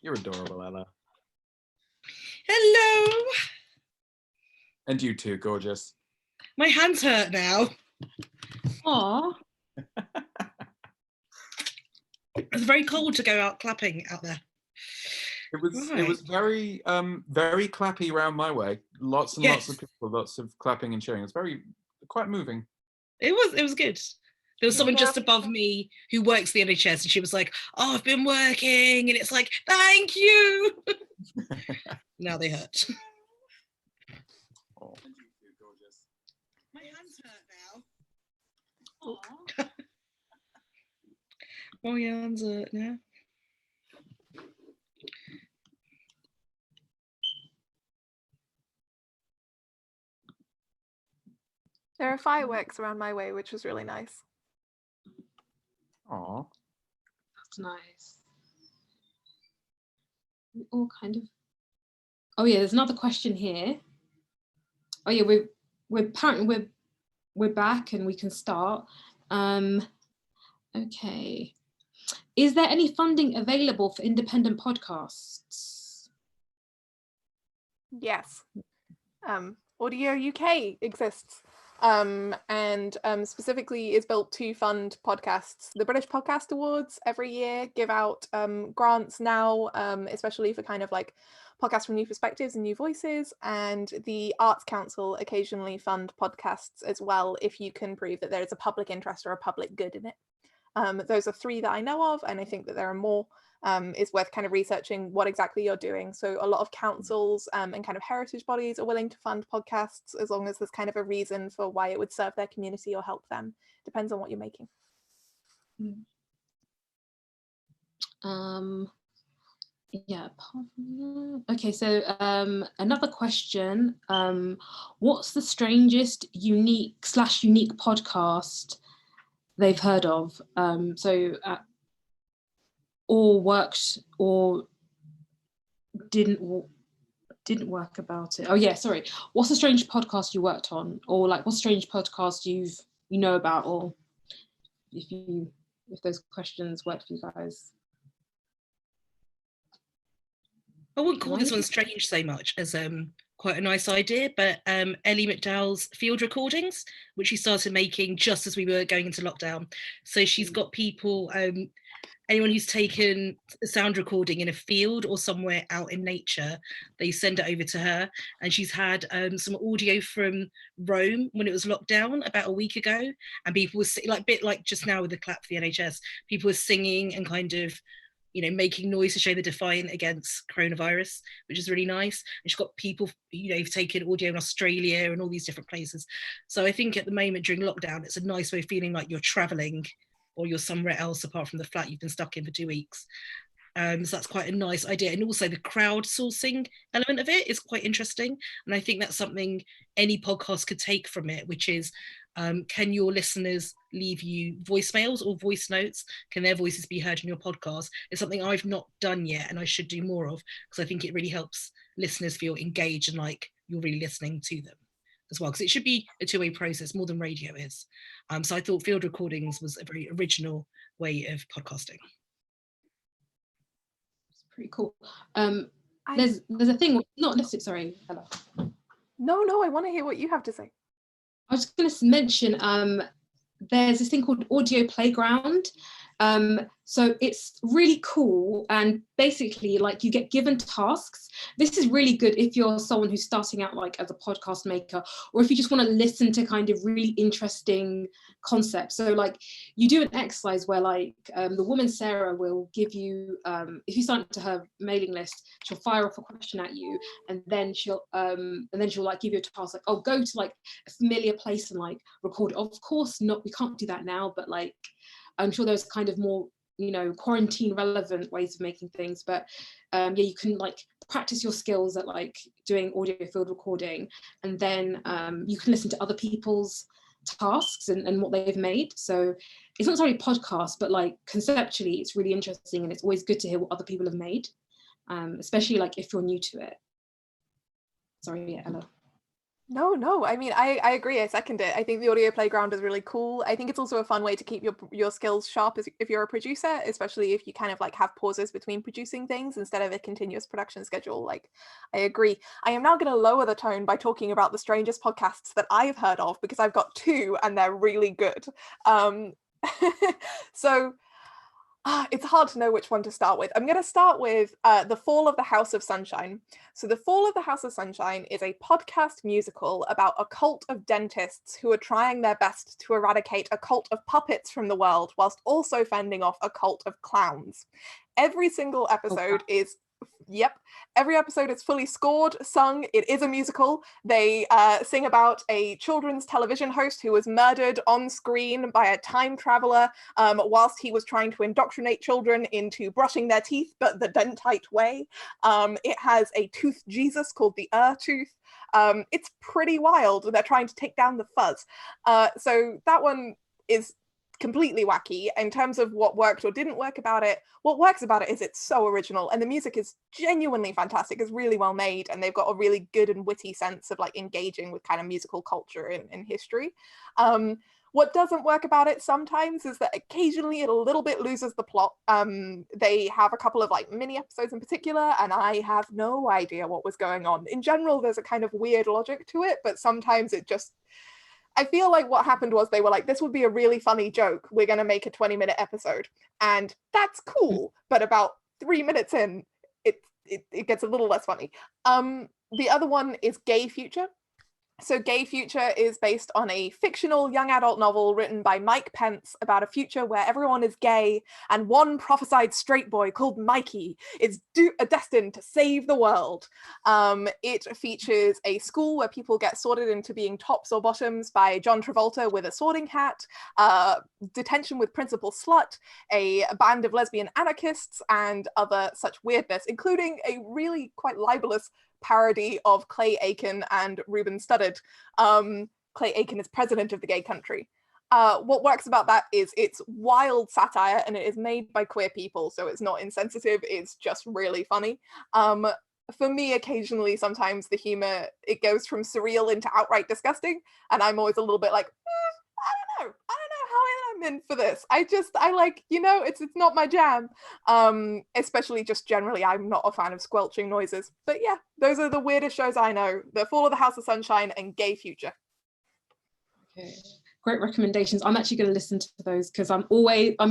You're adorable, Ella.
Hello.
And you too, gorgeous.
My hands hurt now.
Aw.
It's very cold to go out clapping out there.
It was very very clappy around my way. Lots and lots of people, lots of clapping and cheering. It's quite moving.
It was good. There was someone just above me who works the NHS, and she was like, "Oh, I've been working," and it's like, "Thank you." Now they hurt.
Oh.
My hands hurt now. My hands hurt now.
There are fireworks around my way, which was really nice.
Aw.
That's nice. We all kind of. Oh yeah, there's another question here. Oh yeah, we're apparently we're back and we can start. Okay. Is there any funding available for independent podcasts?
Yes. Audio UK exists. And specifically is built to fund podcasts. The British Podcast Awards every year give out grants now, especially for kind of like podcasts from new perspectives and new voices, and the Arts Council occasionally fund podcasts as well if you can prove that there is a public interest or a public good in it. Those are three that I know of, and I think that there are more. Is worth kind of researching what exactly you're doing. So a lot of councils and kind of heritage bodies are willing to fund podcasts as long as there's kind of a reason for why it would serve their community or help them. Depends on what you're making.
Yeah. Okay, so another question. What's the strangest unique podcast they've heard of? Or worked or didn't work about it. Oh yeah, sorry. What's a strange podcast you worked on, or like what's a strange podcast you know about, or if those questions work for you guys?
I wouldn't call this one strange so much as quite a nice idea, but Ellie McDowell's field recordings, which she started making just as we were going into lockdown. So she's got people, anyone who's taken a sound recording in a field or somewhere out in nature, they send it over to her. And she's had some audio from Rome when it was locked down about a week ago, and people were like, bit like just now with the clap for the NHS, people were singing and kind of, you know, making noise to show the defiant against coronavirus, which is really nice. And she's got people, you know, who've taken audio in Australia and all these different places. So I think at the moment during lockdown, it's a nice way of feeling like you're traveling or you're somewhere else apart from the flat you've been stuck in for 2 weeks. So that's quite a nice idea. And also the crowdsourcing element of it is quite interesting. And I think that's something any podcast could take from it, which is, can your listeners leave you voicemails or voice notes? Can their voices be heard in your podcast? It's something I've not done yet and I should do more of, because I think it really helps listeners feel engaged and like you're really listening to them as well, because it should be a two-way process more than radio is. So I thought field recordings was a very original way of podcasting.
It's pretty cool. There's a thing, not necessarily, sorry, Ella.
No, I want to hear what you have to say.
I was going to mention there's this thing called Audio Playground. So it's really cool, and basically like you get given tasks. This is really good if you're someone who's starting out like as a podcast maker, or if you just want to listen to kind of really interesting concepts. So like you do an exercise where like the woman Sarah will give you, if you sign up to her mailing list, she'll fire off a question at you, and then she'll like give you a task like, oh, go to like a familiar place and like record. Of course not, we can't do that now, but like I'm sure there's kind of more, you know, quarantine relevant ways of making things, but yeah, you can like practice your skills at like doing audio field recording, and then you can listen to other people's tasks and what they've made. So it's not necessarily a podcast, but like conceptually it's really interesting, and it's always good to hear what other people have made, especially like if you're new to it. Sorry, yeah, Ella.
No. I mean, I agree. I second it. I think the audio playground is really cool. I think it's also a fun way to keep your skills sharp if you're a producer, especially if you kind of like have pauses between producing things instead of a continuous production schedule. Like, I agree. I am now going to lower the tone by talking about the strangest podcasts that I've heard of, because I've got two and they're really good. So it's hard to know which one to start with. I'm going to start with The Fall of the House of Sunshine. So The Fall of the House of Sunshine is a podcast musical about a cult of dentists who are trying their best to eradicate a cult of puppets from the world, whilst also fending off a cult of clowns. Every single episode is... Yep. Every episode is fully scored, sung. It is a musical. They sing about a children's television host who was murdered on screen by a time traveler whilst he was trying to indoctrinate children into brushing their teeth, but the dentite way. It has a toothed Jesus called the Tooth. It's pretty wild. They're trying to take down the fuzz. So that one is completely wacky. In terms of what worked or didn't work about it, what works about it is it's so original, and the music is genuinely fantastic. It's really well made, and they've got a really good and witty sense of like engaging with kind of musical culture in history. What doesn't work about it sometimes is that occasionally it a little bit loses the plot. They have a couple of like mini episodes in particular, and I have no idea what was going on. In general, there's a kind of weird logic to it, but sometimes it just... I feel like what happened was they were like, this would be a really funny joke. We're going to make a 20-minute episode. And that's cool. But about 3 minutes in, it gets a little less funny. The other one is Gay Future. So Gay Future is based on a fictional young adult novel written by Mike Pence about a future where everyone is gay and one prophesied straight boy called Mikey is destined to save the world. It features a school where people get sorted into being tops or bottoms by John Travolta with a sorting hat, detention with Principal Slut, a band of lesbian anarchists, and other such weirdness, including a really quite libelous parody of Clay Aiken and Ruben Studdard. Clay Aiken is president of the gay country. What works about that is it's wild satire, and it is made by queer people, so it's not insensitive, it's just really funny. For me, occasionally, sometimes the humor, it goes from surreal into outright disgusting, and I'm always a little bit like, I don't know how I'm in for this. I like, it's not my jam. Especially just generally, I'm not a fan of squelching noises. But yeah, those are the weirdest shows I know. The Fall of the House of Sunshine and Gay Future.
Okay. Great recommendations. I'm actually going to listen to those because I'm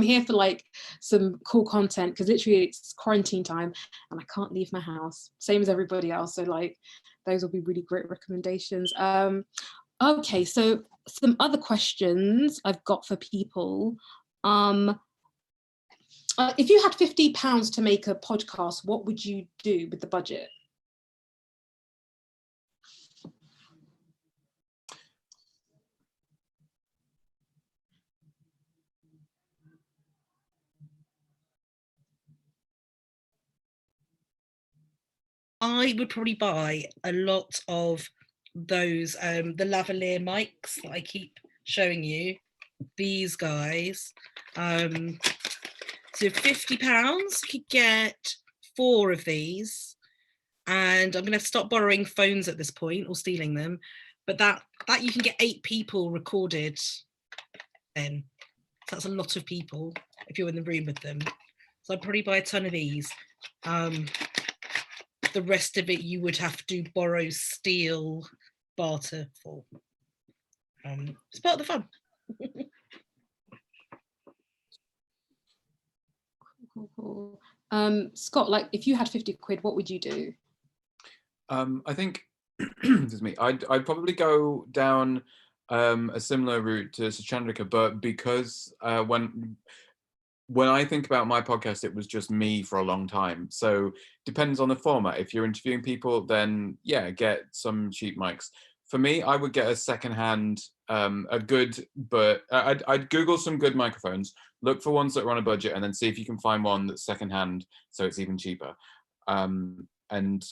here for like some cool content, because literally it's quarantine time and I can't leave my house, same as everybody else. So like those will be really great recommendations. Okay, so some other questions I've got for people. If you had £50 to make a podcast, what would you do with the budget?
I would probably buy a lot of those, the lavalier mics that I keep showing you, these guys. So £50, you could get 4 of these. And I'm gonna have to stop borrowing phones at this point or stealing them. But that you can get 8 people recorded then. So that's a lot of people if you're in the room with them. So I'd probably buy a ton of these. The rest of it you would have to borrow, steal, barter for. It's part of the fun.
Cool. Scott, like if you had 50 quid, what would you do?
I think, excuse me, I'd probably go down a similar route to Suchandrika, but because when I think about my podcast, it was just me for a long time. So depends on the format. If you're interviewing people, then yeah, get some cheap mics. For me, I would get a secondhand, I'd Google some good microphones, look for ones that are on a budget, and then see if you can find one that's secondhand, so it's even cheaper. And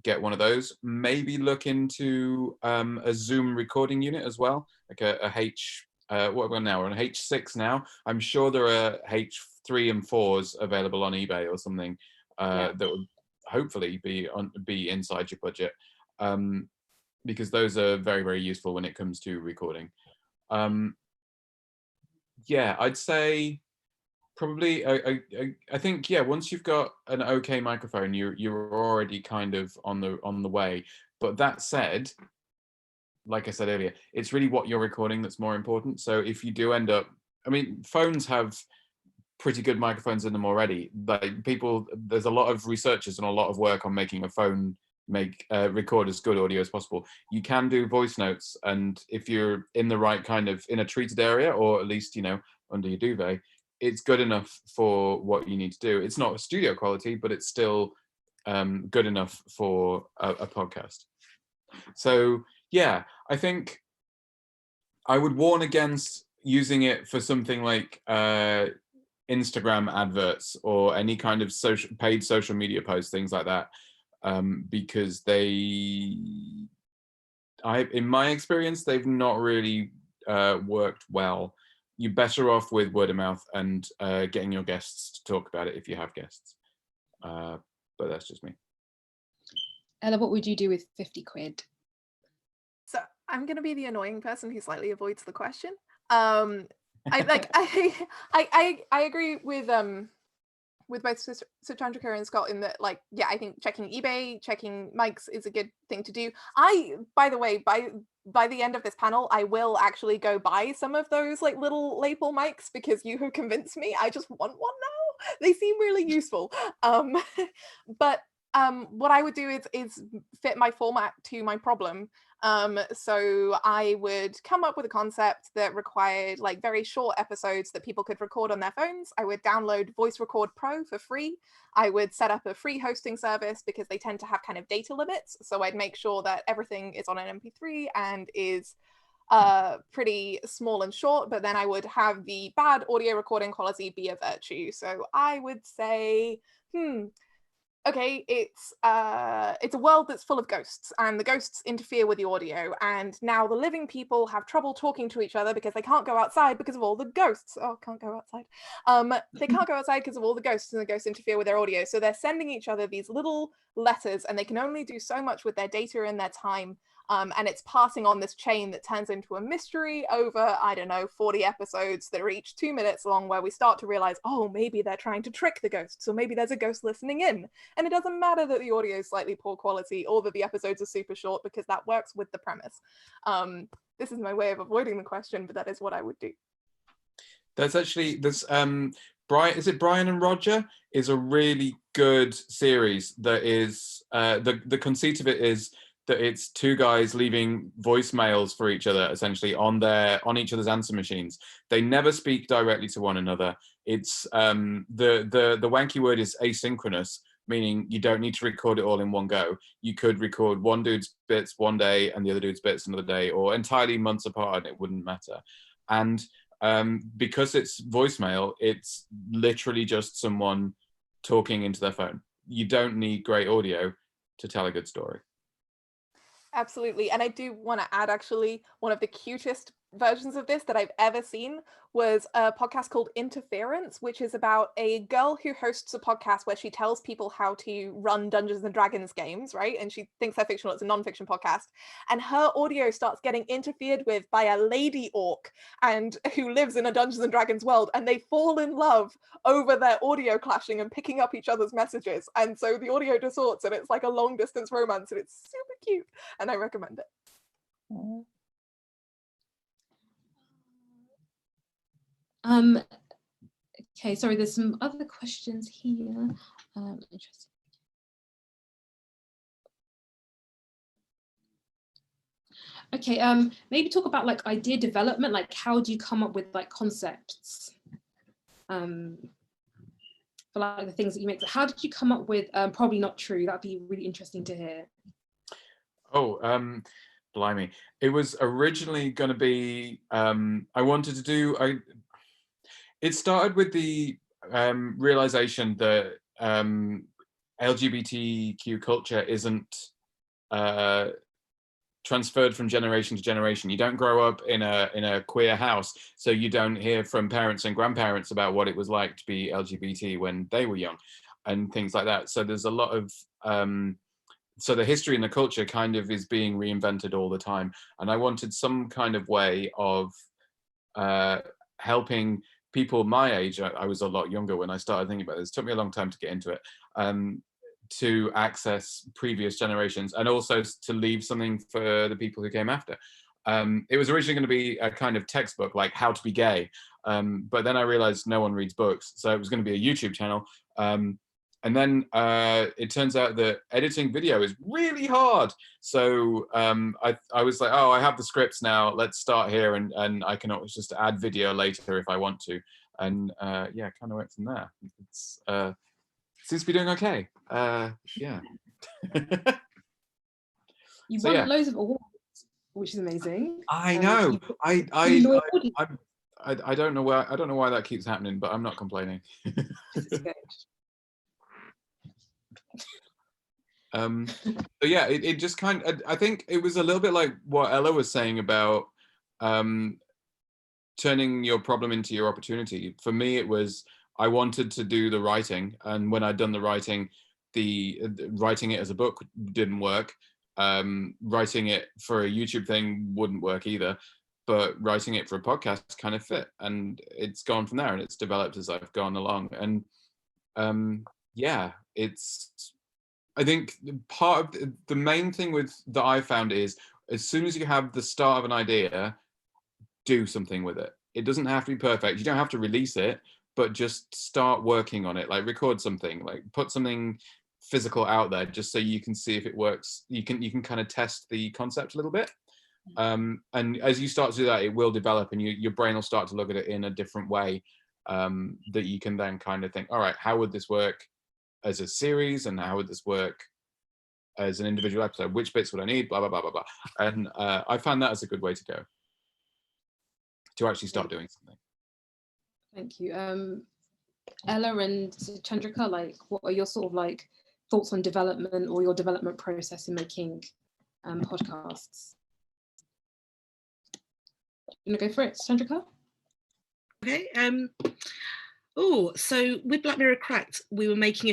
get one of those. Maybe look into a Zoom recording unit as well, like a H. What we're now, we're on H6 now. I'm sure there are H3 and 4s available on eBay or something that would hopefully be inside your budget. because those are very, very useful when it comes to recording. Yeah, I'd say probably, I think, yeah, once you've got an okay microphone, you're already kind of on the way. But that said, like I said earlier, it's really what you're recording that's more important. So if you do end up, I mean, phones have pretty good microphones in them already. Like there's a lot of researchers and a lot of work on making a phone record as good audio as possible. You can do voice notes, and if you're in the right kind of, in a treated area, or at least, you know, under your duvet, it's good enough for what you need to do. It's not studio quality, but it's still good enough for a podcast. So yeah, I think I would warn against using it for something like Instagram adverts or any kind of paid social media posts, things like that, because in my experience, they've not really worked well. You're better off with word of mouth and getting your guests to talk about it if you have guests. But that's just me.
Ella, what would you do with 50 quid?
So I'm going to be the annoying person who slightly avoids the question. I agree with both Suchandrika and Scott in that, like, yeah, I think checking eBay, checking mics is a good thing to do. By the way, by the end of this panel, I will actually go buy some of those like little lapel mics because you have convinced me. I just want one now. They seem really useful. But what I would do is fit my format to my problem. So I would come up with a concept that required like very short episodes that people could record on their phones. I would download Voice Record Pro for free. I would set up a free hosting service because they tend to have kind of data limits. So I'd make sure that everything is on an MP3 and is pretty small and short, but then I would have the bad audio recording quality be a virtue. So I would say, okay, it's a world that's full of ghosts, and the ghosts interfere with the audio, and now the living people have trouble talking to each other because they can't go outside because of all the ghosts. Oh, can't go outside. They can't go outside because of all the ghosts, and the ghosts interfere with their audio. So they're sending each other these little letters, and they can only do so much with their data and their time. And it's passing on this chain that turns into a mystery over, I don't know, 40 episodes that are each 2 minutes long, where we start to realize, oh, maybe they're trying to trick the ghosts, or maybe there's a ghost listening in. And it doesn't matter that the audio is slightly poor quality or that the episodes are super short, because that works with the premise. This is my way of avoiding the question, but that is what I would do.
That's actually, Brian, is it Brian and Roger? Is a really good series that is, the conceit of it is that it's two guys leaving voicemails for each other, essentially on each other's answer machines. They never speak directly to one another. It's the wanky word is asynchronous, meaning you don't need to record it all in one go. You could record one dude's bits one day and the other dude's bits another day, or entirely months apart, and it wouldn't matter. And because it's voicemail, it's literally just someone talking into their phone. You don't need great audio to tell a good story.
Absolutely. And I do want to add, actually, one of the cutest versions of this that I've ever seen was a podcast called Interference, which is about a girl who hosts a podcast where she tells people how to run Dungeons and Dragons games, right? And she thinks they're fictional. It's a non-fiction podcast. And her audio starts getting interfered with by a lady orc and who lives in a Dungeons and Dragons world, and they fall in love over their audio clashing and picking up each other's messages. And so the audio distorts, and it's like a long distance romance, and it's super cute, and I recommend it.
Okay, sorry, there's some other questions here. Interesting. Okay, maybe talk about like idea development, like how do you come up with like concepts for like the things that you make? How did you come up with Probably Not True? That'd be really interesting to hear.
Oh, blimey. It was originally going to be, I wanted to do, it started with the realization that LGBTQ culture isn't transferred from generation to generation. You don't grow up in a queer house, so you don't hear from parents and grandparents about what it was like to be LGBT when they were young and things like that. So there's a lot of so the history and the culture kind of is being reinvented all the time, and I wanted some kind of way of helping people my age. I was a lot younger when I started thinking about this. It took me a long time to get into it, to access previous generations, and also to leave something for the people who came after. It was originally going to be a kind of textbook, like how to be gay, but then I realized no one reads books, so it was going to be a YouTube channel. And then it turns out that editing video is really hard. So I was like, oh, I have the scripts now. Let's start here, and I can always just add video later if I want to. And yeah, kind of went from there. It's seems to be doing okay. Yeah.
You've won loads of awards, which is amazing.
I know. I don't know why that keeps happening, but I'm not complaining. So yeah, it just kind of, I think it was a little bit like what Ella was saying about turning your problem into your opportunity. For me, it was, I wanted to do the writing, and when I'd done the writing, writing it as a book didn't work. Writing it for a YouTube thing wouldn't work either, but writing it for a podcast kind of fit, and it's gone from there, and it's developed as I've gone along. And yeah, I think part of the main thing that I found is, as soon as you have the start of an idea, do something with it. It doesn't have to be perfect. You don't have to release it, but just start working on it. Like record something, like put something physical out there, just so you can see if it works. You can kind of test the concept a little bit. And as you start to do that, it will develop, and your brain will start to look at it in a different way, that you can then kind of think, all right, how would this work as a series, and how would this work as an individual episode? Which bits would I need? Blah, blah, blah, blah, blah. And I found that as a good way to go, to actually start doing something.
Thank you. Ella and Chandrika, like, what are your sort of like thoughts on development, or your development process in making podcasts? You wanna go for it, Suchandrika?
Okay. Oh, so with Black Mirror Cracked, we were making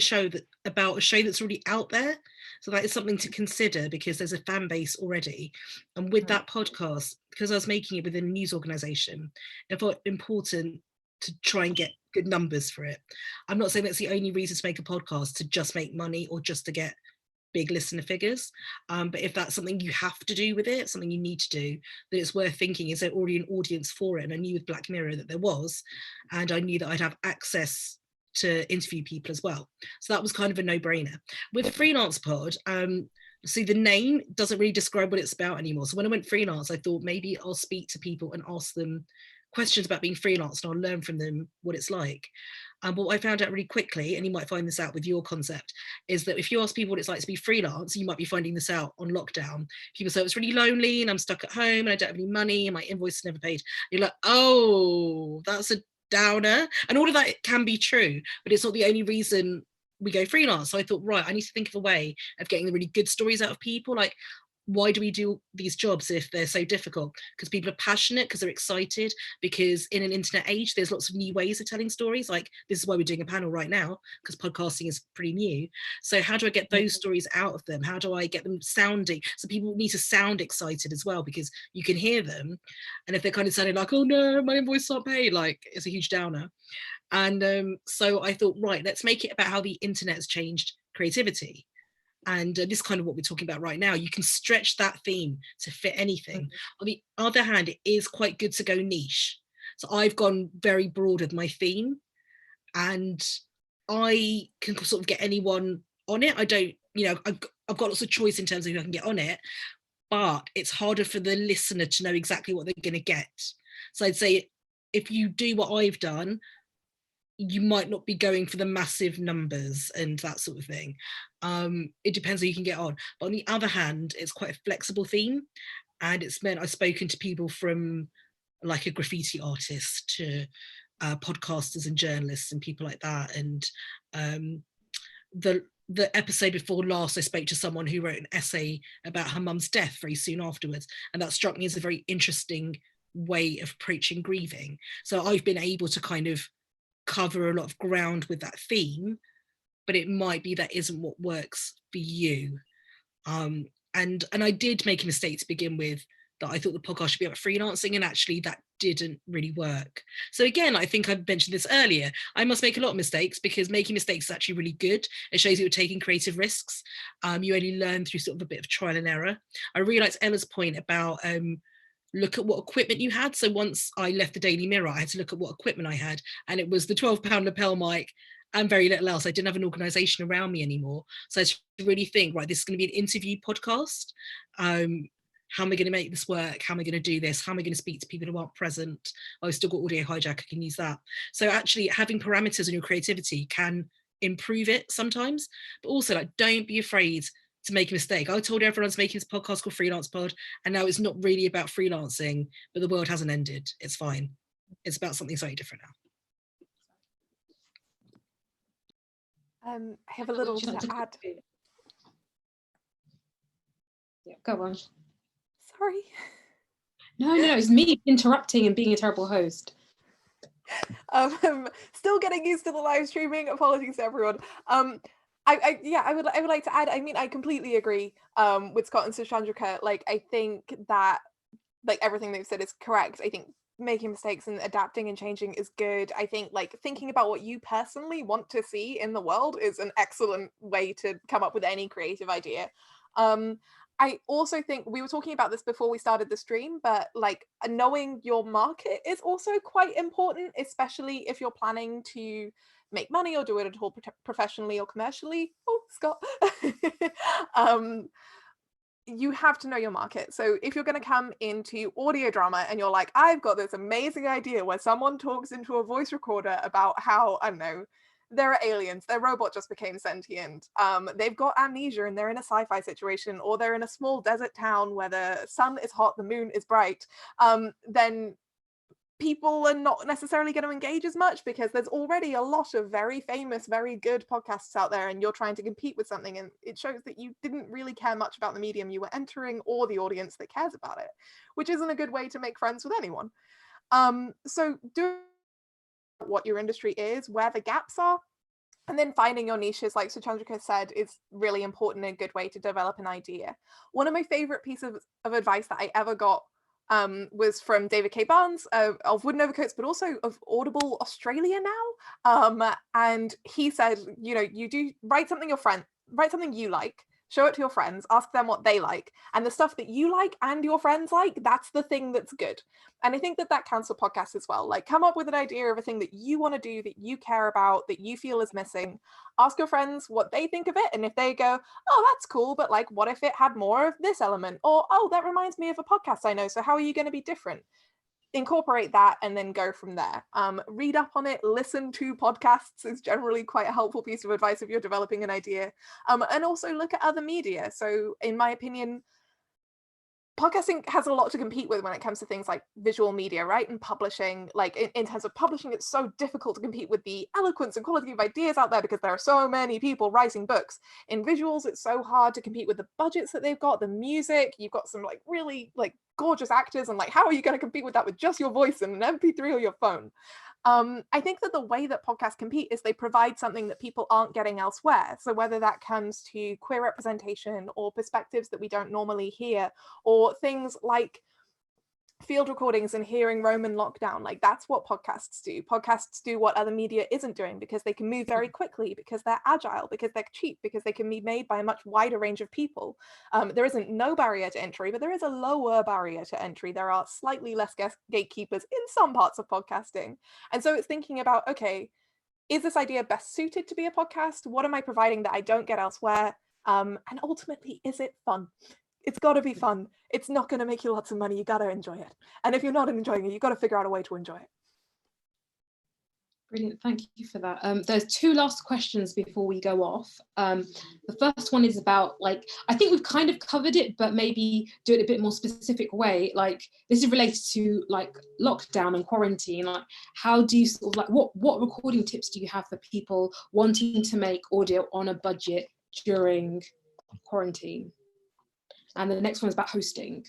about a show that's already out there. So that is something to consider, because there's a fan base already. And with that podcast, because I was making it within a news organization, I thought it important to try and get good numbers for it. I'm not saying that's the only reason to make a podcast, to just make money or just to get big listener figures, but if that's something you have to do with it, something you need to do, that it's worth thinking, is there already an audience for it? And I knew with Black Mirror that there was, and I knew that I'd have access to interview people as well. So that was kind of a no-brainer. With Freelance Pod, see, the name doesn't really describe what it's about anymore. So when I went freelance, I thought maybe I'll speak to people and ask them questions about being freelance, and I'll learn from them what it's like. But what I found out really quickly, and you might find this out with your concept, is that if you ask people what it's like to be freelance, you might be finding this out on lockdown. People say it's really lonely, and I'm stuck at home, and I don't have any money, and my invoice is never paid. You're like, oh, that's a downer. And all of that can be true, but it's not the only reason we go freelance. So I thought, right, I need to think of a way of getting the really good stories out of people. Like, why do we do these jobs if they're so difficult? Because people are passionate, because they're excited, because in an internet age, there's lots of new ways of telling stories. Like, this is why we're doing a panel right now, because podcasting is pretty new. So how do I get those stories out of them? How do I get them sounding? So people need to sound excited as well, because you can hear them. And if they're kind of sounding like, oh no, my invoice not paid, like, it's a huge downer. And so I thought, right, let's make it about how the internet has changed creativity. And this is kind of what we're talking about right now. You can stretch that theme to fit anything. On the other hand, it is quite good to go niche. So I've gone very broad with my theme, and I can sort of get anyone on it. I don't, I've got lots of choice in terms of who I can get on it, but it's harder for the listener to know exactly what they're going to get. So I'd say if you do what I've done, you might not be going for the massive numbers and that sort of thing. It depends who you can get on. But on the other hand, it's quite a flexible theme, and it's meant I've spoken to people from like a graffiti artist to podcasters and journalists and people like that. And the episode before last, I spoke to someone who wrote an essay about her mum's death very soon afterwards, and that struck me as a very interesting way of approaching grieving. So I've been able to kind of cover a lot of ground with that theme, but it might be that isn't what works for you. And I did make a mistake to begin with, that I thought the podcast should be about freelancing, and actually that didn't really work. So again, I think I mentioned this earlier, I must make a lot of mistakes, because making mistakes is actually really good. It shows you're taking creative risks. You only learn through sort of a bit of trial and error. I really liked Ella's point about look at what equipment you had. So once I left the Daily Mirror, I had to look at what equipment I had, and it was the 12-pound lapel mic and very little else. I didn't have an organization around me anymore. So I just really think, right, this is going to be an interview podcast. How am I going to make this work? How am I going to do this? How am I going to speak to people who aren't present? I've still got Audio Hijack, I can use that. So actually having parameters in your creativity can improve it sometimes, but also like, don't be afraid to make a mistake. I told everyone I was making this podcast called Freelance Pod, and now it's not really about freelancing, but the world hasn't ended. It's fine. It's about something slightly different now.
I have a little to add.
Yeah, go on.
Sorry.
No, it's me interrupting and being a terrible host.
Still getting used to the live streaming. Apologies to everyone. I would like to add. I mean, I completely agree with Scott and Suchandrika. Like, I think that like everything they've said is correct. I think making mistakes and adapting and changing is good. I think like thinking about what you personally want to see in the world is an excellent way to come up with any creative idea. I also think we were talking about this before we started the stream, but like knowing your market is also quite important, especially if you're planning to make money or do it at all professionally or commercially. Oh, Scott. You have to know your market. So if you're going to come into audio drama and you're like, I've got this amazing idea where someone talks into a voice recorder about how, I don't know, there are aliens, their robot just became sentient, they've got amnesia and they're in a sci-fi situation, or they're in a small desert town where the sun is hot, the moon is bright, then people are not necessarily going to engage as much, because there's already a lot of very famous, very good podcasts out there, and you're trying to compete with something, and it shows that you didn't really care much about the medium you were entering or the audience that cares about it, which isn't a good way to make friends with anyone. So do what your industry is, where the gaps are, and then finding your niches, like Suchandrika said, is really important and a good way to develop an idea. One of my favorite pieces of advice that I ever got was from David K. Barnes of Wooden Overcoats, but also of Audible Australia now. And he said, you know, you do write something you like, show it to your friends, ask them what they like, and the stuff that you like and your friends like, that's the thing that's good. And I think that counts for podcasts as well. Like, come up with an idea of a thing that you want to do, that you care about, that you feel is missing. Ask your friends what they think of it, and if they go, oh, that's cool, but like, what if it had more of this element? Or, oh, that reminds me of a podcast I know, so how are you going to be different? Incorporate that and then go from there. Read up on it, listen to podcasts is generally quite a helpful piece of advice if you're developing an idea. And also look at other media. So in my opinion, podcasting has a lot to compete with when it comes to things like visual media, right? And publishing, like in terms of publishing, it's so difficult to compete with the eloquence and quality of ideas out there because there are so many people writing books. In visuals, it's so hard to compete with the budgets that they've got, the music, you've got some like really like gorgeous actors, and like, how are you going to compete with that with just your voice and an MP3 or your phone? I think that the way that podcasts compete is they provide something that people aren't getting elsewhere. So whether that comes to queer representation or perspectives that we don't normally hear, or things like field recordings and hearing Roman lockdown, like that's what podcasts do. Podcasts do what other media isn't doing, because they can move very quickly, because they're agile, because they're cheap, because they can be made by a much wider range of people. There isn't no barrier to entry, but there is a lower barrier to entry. There are slightly less gatekeepers in some parts of podcasting. And so it's thinking about, okay, is this idea best suited to be a podcast? What am I providing that I don't get elsewhere? And ultimately, is it fun? It's got to be fun. It's not going to make you lots of money. You got to enjoy it. And if you're not enjoying it, you've got to figure out a way to enjoy it.
Brilliant. Thank you for that. There's two last questions before we go off. The first one is about, like, I think we've kind of covered it, but maybe do it in a bit more specific way. Like, this is related to like lockdown and quarantine. Like, how do you sort of like, what recording tips do you have for people wanting to make audio on a budget during quarantine? And the next one is about hosting.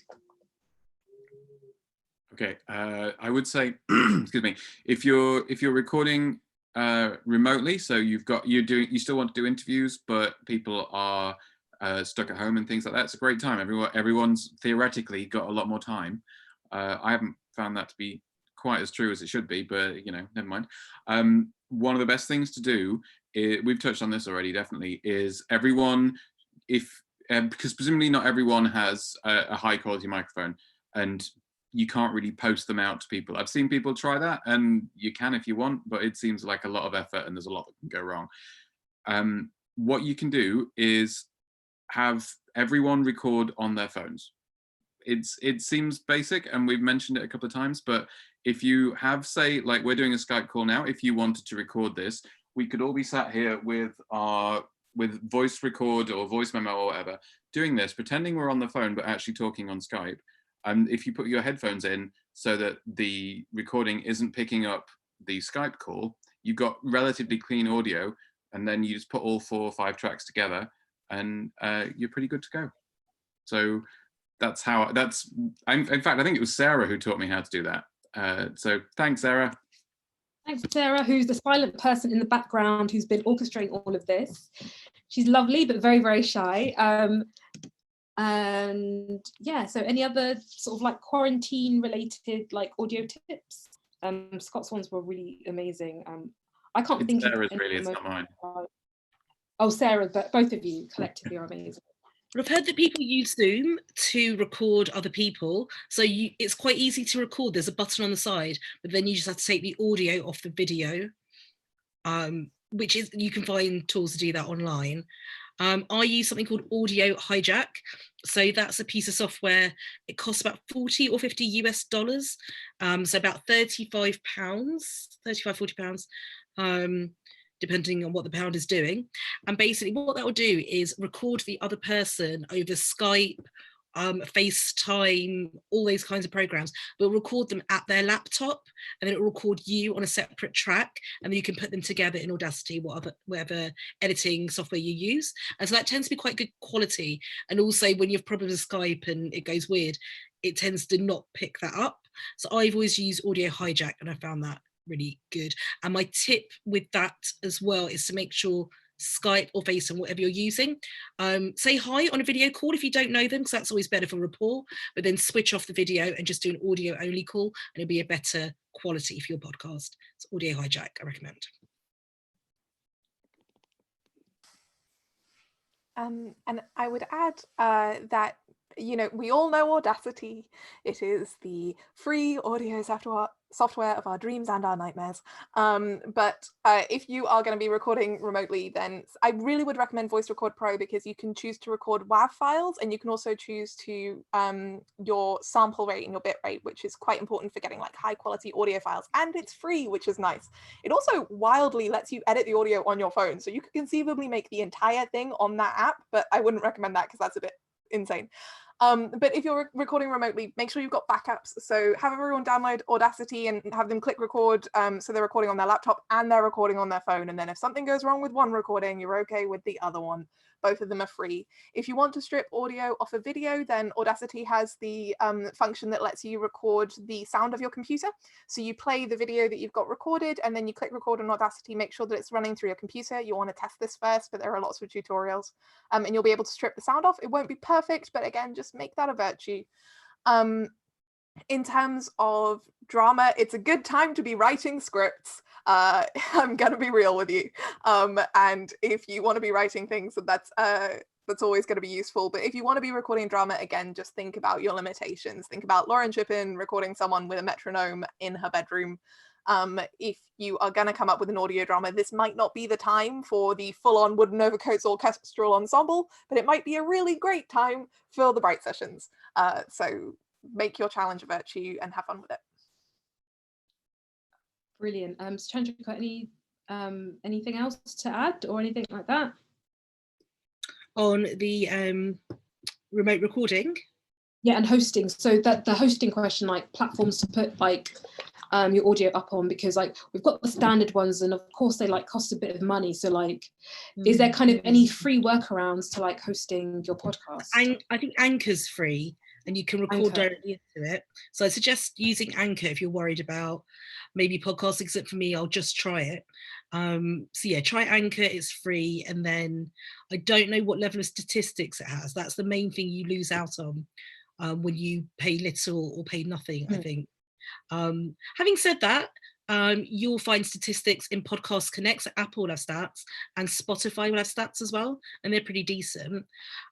Okay, I would say, excuse me, if you're recording remotely, so you still want to do interviews, but people are stuck at home and things like that. It's a great time. Everyone's theoretically got a lot more time. I haven't found that to be quite as true as it should be, but never mind. One of the best things to do, we've touched on this already, definitely, is everyone, because presumably not everyone has a high quality microphone, and you can't really post them out to people. I've seen people try that, and you can if you want, but it seems like a lot of effort and there's a lot that can go wrong. What you can do is have everyone record on their phones. It seems basic, and we've mentioned it a couple of times, but if you have, say, like we're doing a Skype call now, if you wanted to record this, we could all be sat here with voice record or voice memo or whatever, doing this, pretending we're on the phone, but actually talking on Skype. And if you put your headphones in so that the recording isn't picking up the Skype call, you've got relatively clean audio, and then you just put all 4 or 5 tracks together, and you're pretty good to go. So in fact, I think it was Sarah who taught me how to do that. So thanks, Sarah.
Thanks, Sarah, who's the silent person in the background who's been orchestrating all of this. She's lovely, but very, very shy. And yeah, so any other sort of like quarantine related like audio tips? Scott's ones were really amazing. I can't think
Sarah's
of
really, it's not mine.
Oh, Sarah, but both of you collectively are amazing.
I've heard that people use Zoom to record other people. So it's quite easy to record. There's a button on the side, but then you just have to take the audio off the video, which is, you can find tools to do that online. I use something called Audio Hijack. So that's a piece of software. It costs about 40 or 50 US dollars. So about 35 pounds, 40 pounds. Depending on what the pound is doing. And basically what that will do is record the other person over Skype, FaceTime, all those kinds of programs, but record them at their laptop, and then it will record you on a separate track, and then you can put them together in Audacity, whatever editing software you use. And so that tends to be quite good quality. And also when you have problems with Skype and it goes weird, it tends to not pick that up. So I've always used Audio Hijack, and I found that really good. And my tip with that as well is to make sure Skype or FaceTime, whatever you're using, say hi on a video call if you don't know them, because that's always better for rapport, but then switch off the video and just do an audio only call, and it'll be a better quality for your podcast. It's Audio Hijack, I recommend.
And I would add that, we all know Audacity. It is the free audio software of our dreams and our nightmares. But if you are going to be recording remotely, then I really would recommend Voice Record Pro, because you can choose to record WAV files, and you can also choose to your sample rate and your bit rate, which is quite important for getting like high quality audio files. And it's free, which is nice. It also wildly lets you edit the audio on your phone. So you could conceivably make the entire thing on that app, but I wouldn't recommend that because that's a bit insane. But if you're recording remotely, make sure you've got backups. So have everyone download Audacity and have them click record, so they're recording on their laptop and they're recording on their phone. And then if something goes wrong with one recording, you're okay with the other one. Both of them are free. If you want to strip audio off a video, then Audacity has the function that lets you record the sound of your computer. So you play the video that you've got recorded, and then you click record on Audacity, make sure that it's running through your computer. You want to test this first, but there are lots of tutorials, and you'll be able to strip the sound off. It won't be perfect, but again, just make that a virtue. In terms of drama, it's a good time to be writing scripts. I'm gonna be real with you. And if you want to be writing things, that's always going to be useful. But if you want to be recording drama, again, just think about your limitations. Think about Lauren Shippen recording someone with a metronome in her bedroom. If you are going to come up with an audio drama, this might not be the time for the full-on Wooden Overcoats orchestral ensemble, but it might be a really great time for the bright sessions. So make your challenge a virtue and have fun with it.
Brilliant. Suchandrika, anything else to add or anything like that?
On the remote recording?
Yeah, and hosting. So that the hosting question, like platforms to put like your audio up on, because like we've got the standard ones, and of course they like cost a bit of money. So like, is there kind of any free workarounds to like hosting your podcast?
I think Anchor's free. and you can record directly into it. So I suggest using Anchor if you're worried about maybe podcasting, except for me, I'll just try it. So yeah, try Anchor, it's free. And then I don't know what level of statistics it has. That's the main thing you lose out on when you pay little or pay nothing, I think. Having said that, you'll find statistics in Podcast Connect, so Apple will have stats, and Spotify will have stats as well, and they're pretty decent.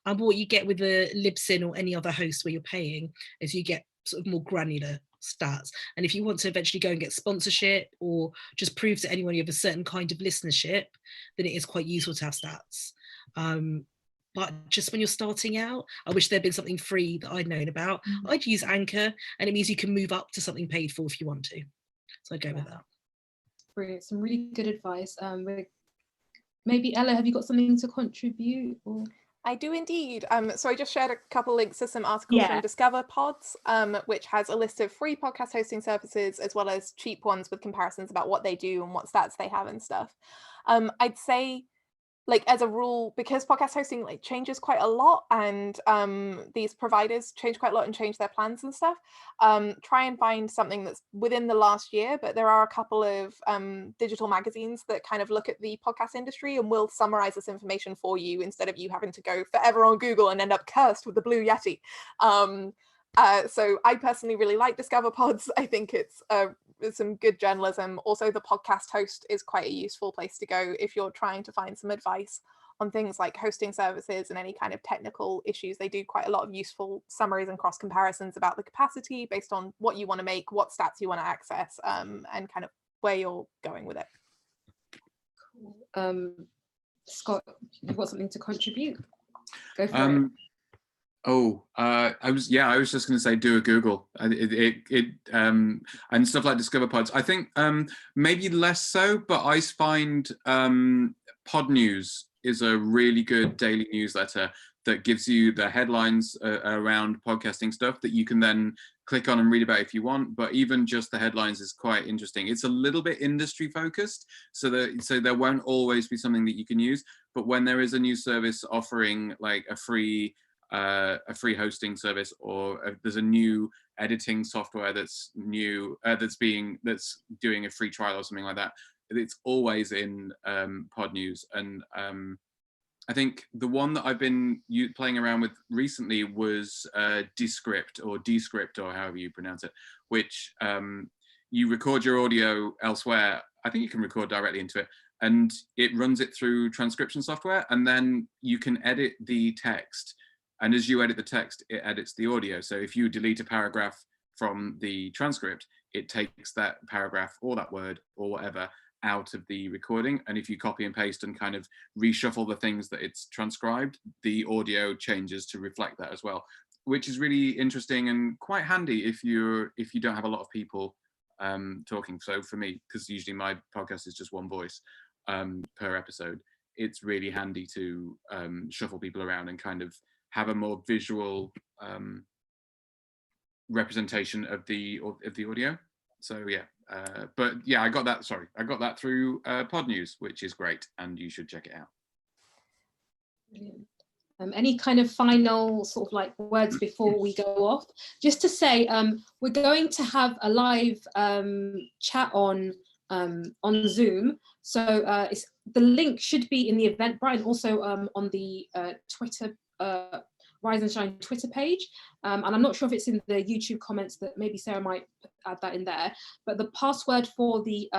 But what you get with the Libsyn or any other host where you're paying is you get sort of more granular stats. And if you want to eventually go and get sponsorship or just prove to anyone you have a certain kind of listenership, then it is quite useful to have stats. But just when you're starting out, I wish there'd been something free that I'd known about. I'd use Anchor, and it means you can move up to something paid for if you want to. So I'd go with that.
Brilliant, some really good advice. Maybe Ella, have you got something to contribute? Or?
I do indeed. So I just shared a couple links to some articles from Discover Pods, which has a list of free podcast hosting services as well as cheap ones with comparisons about what they do and what stats they have and stuff. I'd say, like, as a rule, because podcast hosting like changes quite a lot, and these providers change quite a lot and change their plans and stuff, try and find something that's within the last year. But there are a couple of digital magazines that kind of look at the podcast industry and will summarize this information for you instead of you having to go forever on Google and end up cursed with the blue yeti. So I personally really like Discover Pods. I think it's some good journalism. Also, the Podcast Host is quite a useful place to go if you're trying to find some advice on things like hosting services and any kind of technical issues. They do quite a lot of useful summaries and cross comparisons about the capacity based on what you want to make, what stats you want to access, and kind of where you're going with it.
Cool. Scott, you've got something to contribute? Go for it.
I was just going to say, do a Google. And stuff like Discover Pods. I think maybe less so, but I find Pod News is a really good daily newsletter that gives you the headlines around podcasting stuff that you can then click on and read about if you want. But even just the headlines is quite interesting. It's a little bit industry focused, so there won't always be something that you can use. But when there is a new service offering like a free hosting service, or there's a new editing software that's new, that's doing a free trial or something like that, it's always in Pod News. And I think the one that I've been playing around with recently was Descript or however you pronounce it, which you record your audio elsewhere. I think you can record directly into it, and it runs it through transcription software, and then you can edit the text. And as you edit the text, it edits the audio. So if you delete a paragraph from the transcript, it takes that paragraph or that word or whatever out of the recording. And if you copy and paste and kind of reshuffle the things that it's transcribed, the audio changes to reflect that as well, which is really interesting and quite handy if you don't have a lot of people talking. So for me, because usually my podcast is just one voice per episode, it's really handy to shuffle people around and kind of have a more visual representation of the audio. So yeah, but yeah, I got that through Pod News, which is great, and you should check it out.
Brilliant. Any kind of final sort of like words before we go off? Just to say, we're going to have a live chat on Zoom. So the link should be in the Eventbrite, and also on the Twitter. Rise and Shine Twitter page, and I'm not sure if it's in the YouTube comments, that maybe Sarah might add that in there, but the password for the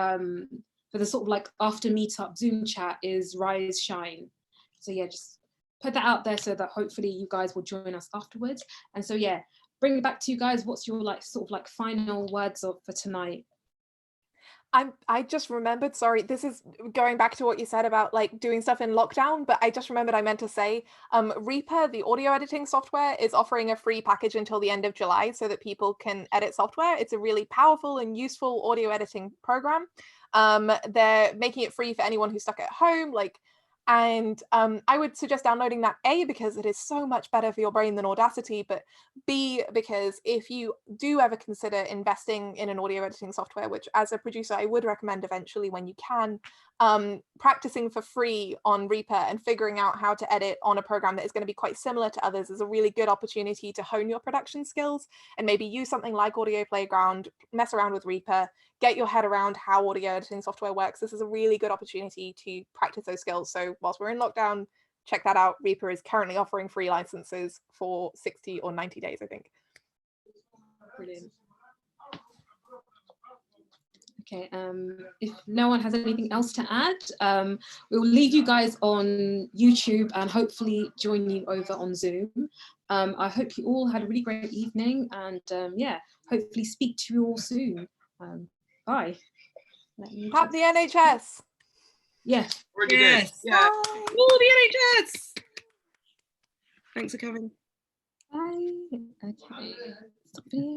sort of like after meetup Zoom chat is Rise Shine. So yeah, just put that out there so that hopefully you guys will join us afterwards. And so yeah, bring it back to you guys. What's your like sort of like final words for tonight?
I just remembered, sorry, this is going back to what you said about like doing stuff in lockdown, but I just remembered I meant to say Reaper, the audio editing software, is offering a free package until the end of July so that people can edit software. It's a really powerful and useful audio editing program. They're making it free for anyone who's stuck at home. Like, And I would suggest downloading that, A, because it is so much better for your brain than Audacity, but B, because if you do ever consider investing in an audio editing software, which as a producer I would recommend eventually when you can, practicing for free on Reaper and figuring out how to edit on a program that is going to be quite similar to others is a really good opportunity to hone your production skills and maybe use something like Audio Playground, mess around with Reaper, get your head around how audio editing software works. This is a really good opportunity to practice those skills. So whilst we're in lockdown, check that out. Reaper is currently offering free licenses for 60 or 90 days, I think.
Brilliant. Okay, if no one has anything else to add, we will leave you guys on YouTube and hopefully join you over on Zoom. I hope you all had a really great evening, and yeah, hopefully speak to you all soon. Bye.
Tap the NHS.
Yeah.
Yes.
Yeah.
Oh, the NHS. Thanks for coming.
Bye. Okay. Stop video.